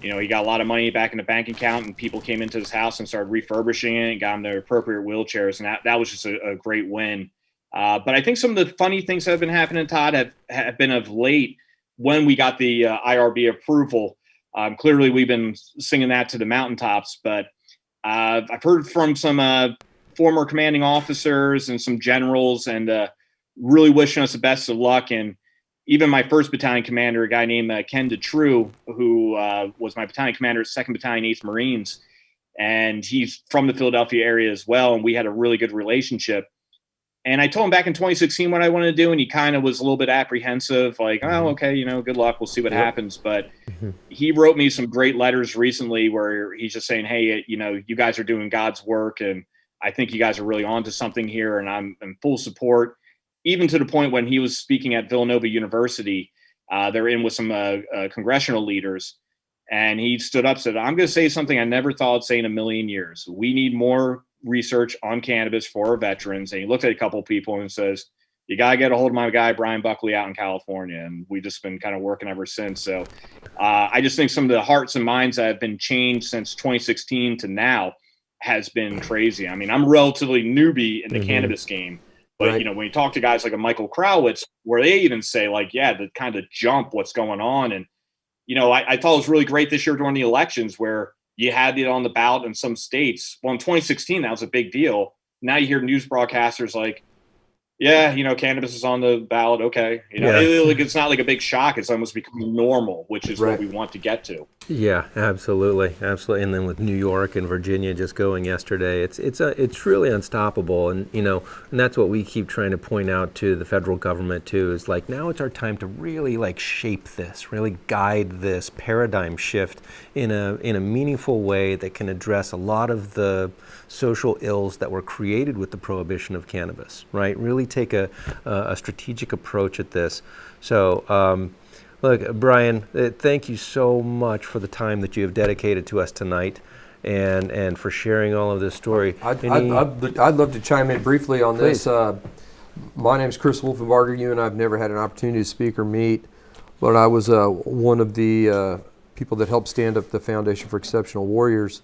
he got a lot of money back in the bank account, and people came into his house and started refurbishing it and got him the appropriate wheelchairs. And that was just a great win. But I think some of the funny things that have been happening, Todd, have been of late when we got the IRB approval. Clearly we've been singing that to the mountaintops, but I've heard from some former commanding officers and some generals, and really wishing us the best of luck. And even my first battalion commander, a guy named Ken DeTrue, who was my battalion commander at 2nd Battalion, 8th Marines, and he's from the Philadelphia area as well, and we had a really good relationship. And I told him back in 2016 what I wanted to do, and he kind of was a little bit apprehensive, like, oh, okay, good luck, we'll see what happens. But he wrote me some great letters recently where he's just saying, hey, you guys are doing God's work, and I think you guys are really onto something here, and I'm in full support. Even to the point when he was speaking at Villanova University, they're in with some congressional leaders, and he stood up and said, I'm going to say something I never thought I'd say in a million years. We need more research on cannabis for our veterans. And he looked at a couple of people and says, you got to get a hold of my guy, Bryan Buckley, out in California. And we've just been kind of working ever since. So I just think some of the hearts and minds that have been changed since 2016 to now has been crazy. I mean, I'm a relatively newbie in the cannabis game. But, right. When you talk to guys like a Michael Krawitz, where they even say, like, yeah, the kind of jump, what's going on. And, I thought it was really great this year during the elections where you had it on the ballot in some states. Well, in 2016, that was a big deal. Now you hear news broadcasters like, yeah, cannabis is on the ballot. Okay. Yeah. It's not like a big shock. It's almost becoming normal, which is Right. what we want to get to. Yeah, absolutely. And then with New York and Virginia just going yesterday, it's really unstoppable. And and that's what we keep trying to point out to the federal government too. Is like now it's our time to really shape this, really guide this paradigm shift in a meaningful way that can address a lot of the social ills that were created with the prohibition of cannabis. Right? Really take a strategic approach at this. So. Look, Bryan, thank you so much for the time that you have dedicated to us tonight and for sharing all of this story. I'd love to chime in briefly on this. My name's Chris Wolfenbarger. You and I have never had an opportunity to speak or meet, but I was one of the people that helped stand up the Foundation for Exceptional Warriors,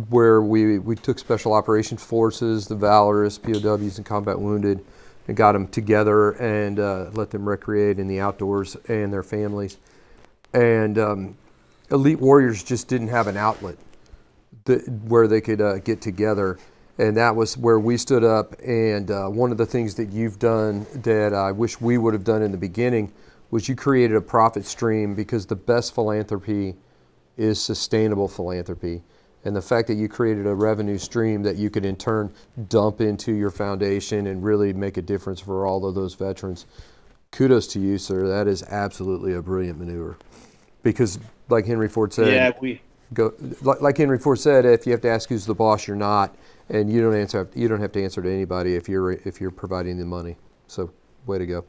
where we took Special Operations Forces, the Valorous, POWs, and combat wounded, and got them together and let them recreate in the outdoors and their families. And elite warriors just didn't have an outlet where they could get together. And that was where we stood up. And one of the things that you've done that I wish we would have done in the beginning was you created a profit stream, because the best philanthropy is sustainable philanthropy. And the fact that you created a revenue stream that you could in turn dump into your foundation and really make a difference for all of those veterans, kudos to you, sir. That is absolutely a brilliant maneuver. Because like Henry Ford said, like Henry Ford said, if you have to ask who's the boss, you're not, and you don't have to answer to anybody if you're providing the money. So way to go.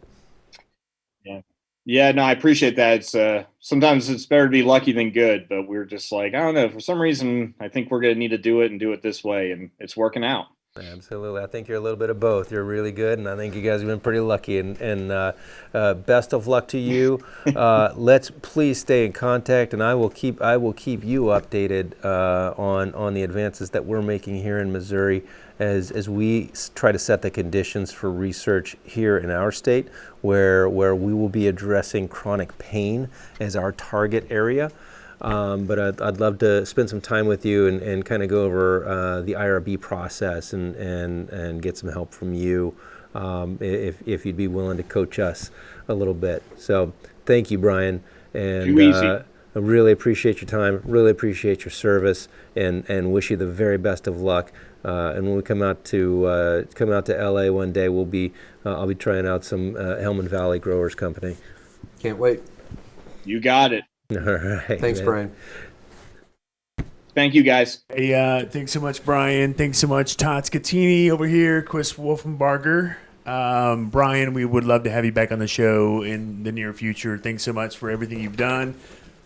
Yeah, no, I appreciate that. It's sometimes it's better to be lucky than good, but we're just like, I don't know, for some reason, I think we're going to need to do it and do it this way, and it's working out. Absolutely. I think you're a little bit of both. You're really good, and I think you guys have been pretty lucky. And best of luck to you. Let's please stay in contact, and I will keep you updated on the advances that we're making here in Missouri as we try to set the conditions for research here in our state, where we will be addressing chronic pain as our target area. But I'd love to spend some time with you and kind of go over the IRB process and get some help from you if you'd be willing to coach us a little bit. So thank you, Bryan. And I really appreciate your time, really appreciate your service, and wish you the very best of luck. And when we come out to LA one day, I'll be trying out some Hellman Valley Growers Company. Can't wait. You got it. All right. Thanks, Bryan. Thank you, guys. Hey, thanks so much, Bryan. Thanks so much, Todd Scattini over here, Chris Wolfenbarger. Bryan, we would love to have you back on the show in the near future. Thanks so much for everything you've done.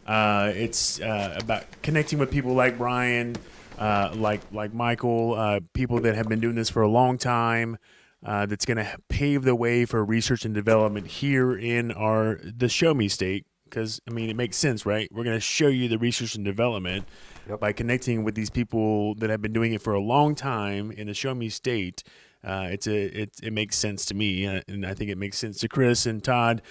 It's about connecting with people like Bryan, like Michael, people that have been doing this for a long time. That's going to pave the way for research and development here in the Show Me State. Because, I mean, it makes sense, right? We're going to show you the research and development by connecting with these people that have been doing it for a long time in the Show Me State. It makes sense to me, and I think it makes sense to Chris and Todd.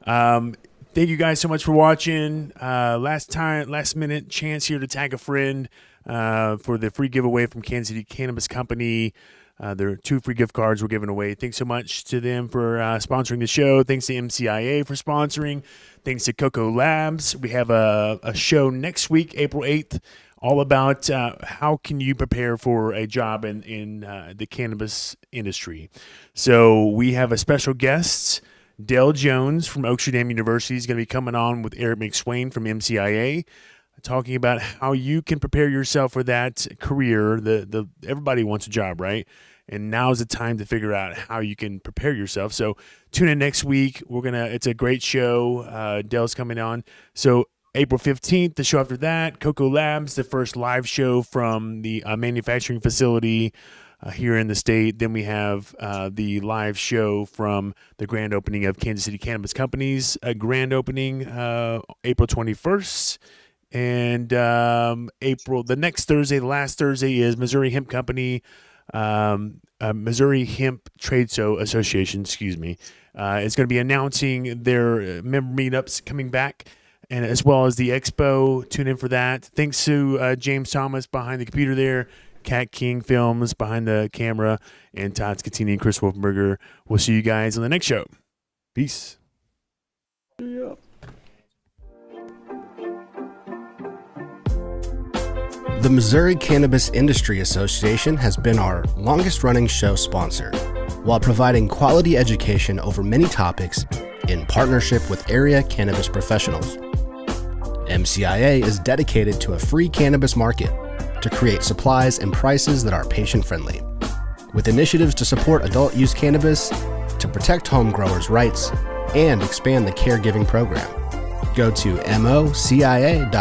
Thank you guys so much for watching. Last minute chance here to tag a friend for the free giveaway from Kansas City Cannabis Company. There are 2 free gift cards we're giving away. Thanks so much to them for sponsoring the show. Thanks to MCIA for sponsoring. Thanks to Coco Labs. We have a show next week, April 8th, all about how can you prepare for a job in the cannabis industry. So we have a special guest, Dale Jones from Oak Street Dam University is going to be coming on with Eric McSwain from MCIA, talking about how you can prepare yourself for that career. Everybody wants a job, right? And now's the time to figure out how you can prepare yourself. So tune in next week. It's a great show. Dale's coming on. So April 15th, the show after that, Coco Labs, the first live show from the manufacturing facility here in the state. Then we have the live show from the grand opening of Kansas City Cannabis Company's grand opening April 21st. And the next Thursday, the last Thursday, is Missouri Hemp Company, Missouri Hemp Trade Association, is going to be announcing their member meetups coming back, and as well as the expo. Tune in for that. Thanks to James Thomas behind the computer there, Cat King Films behind the camera, and Todd Scattini and Chris Wolfenbarger. We'll see you guys on the next show. Peace. The Missouri Cannabis Industry Association has been our longest-running show sponsor, while providing quality education over many topics in partnership with area cannabis professionals. MCIA is dedicated to a free cannabis market to create supplies and prices that are patient-friendly, with initiatives to support adult-use cannabis, to protect home growers' rights, and expand the caregiving program. Go to mocia.org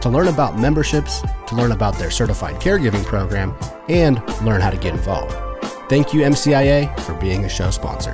to learn about memberships, to learn about their certified caregiving program, and learn how to get involved. Thank you, MCIA, for being a show sponsor.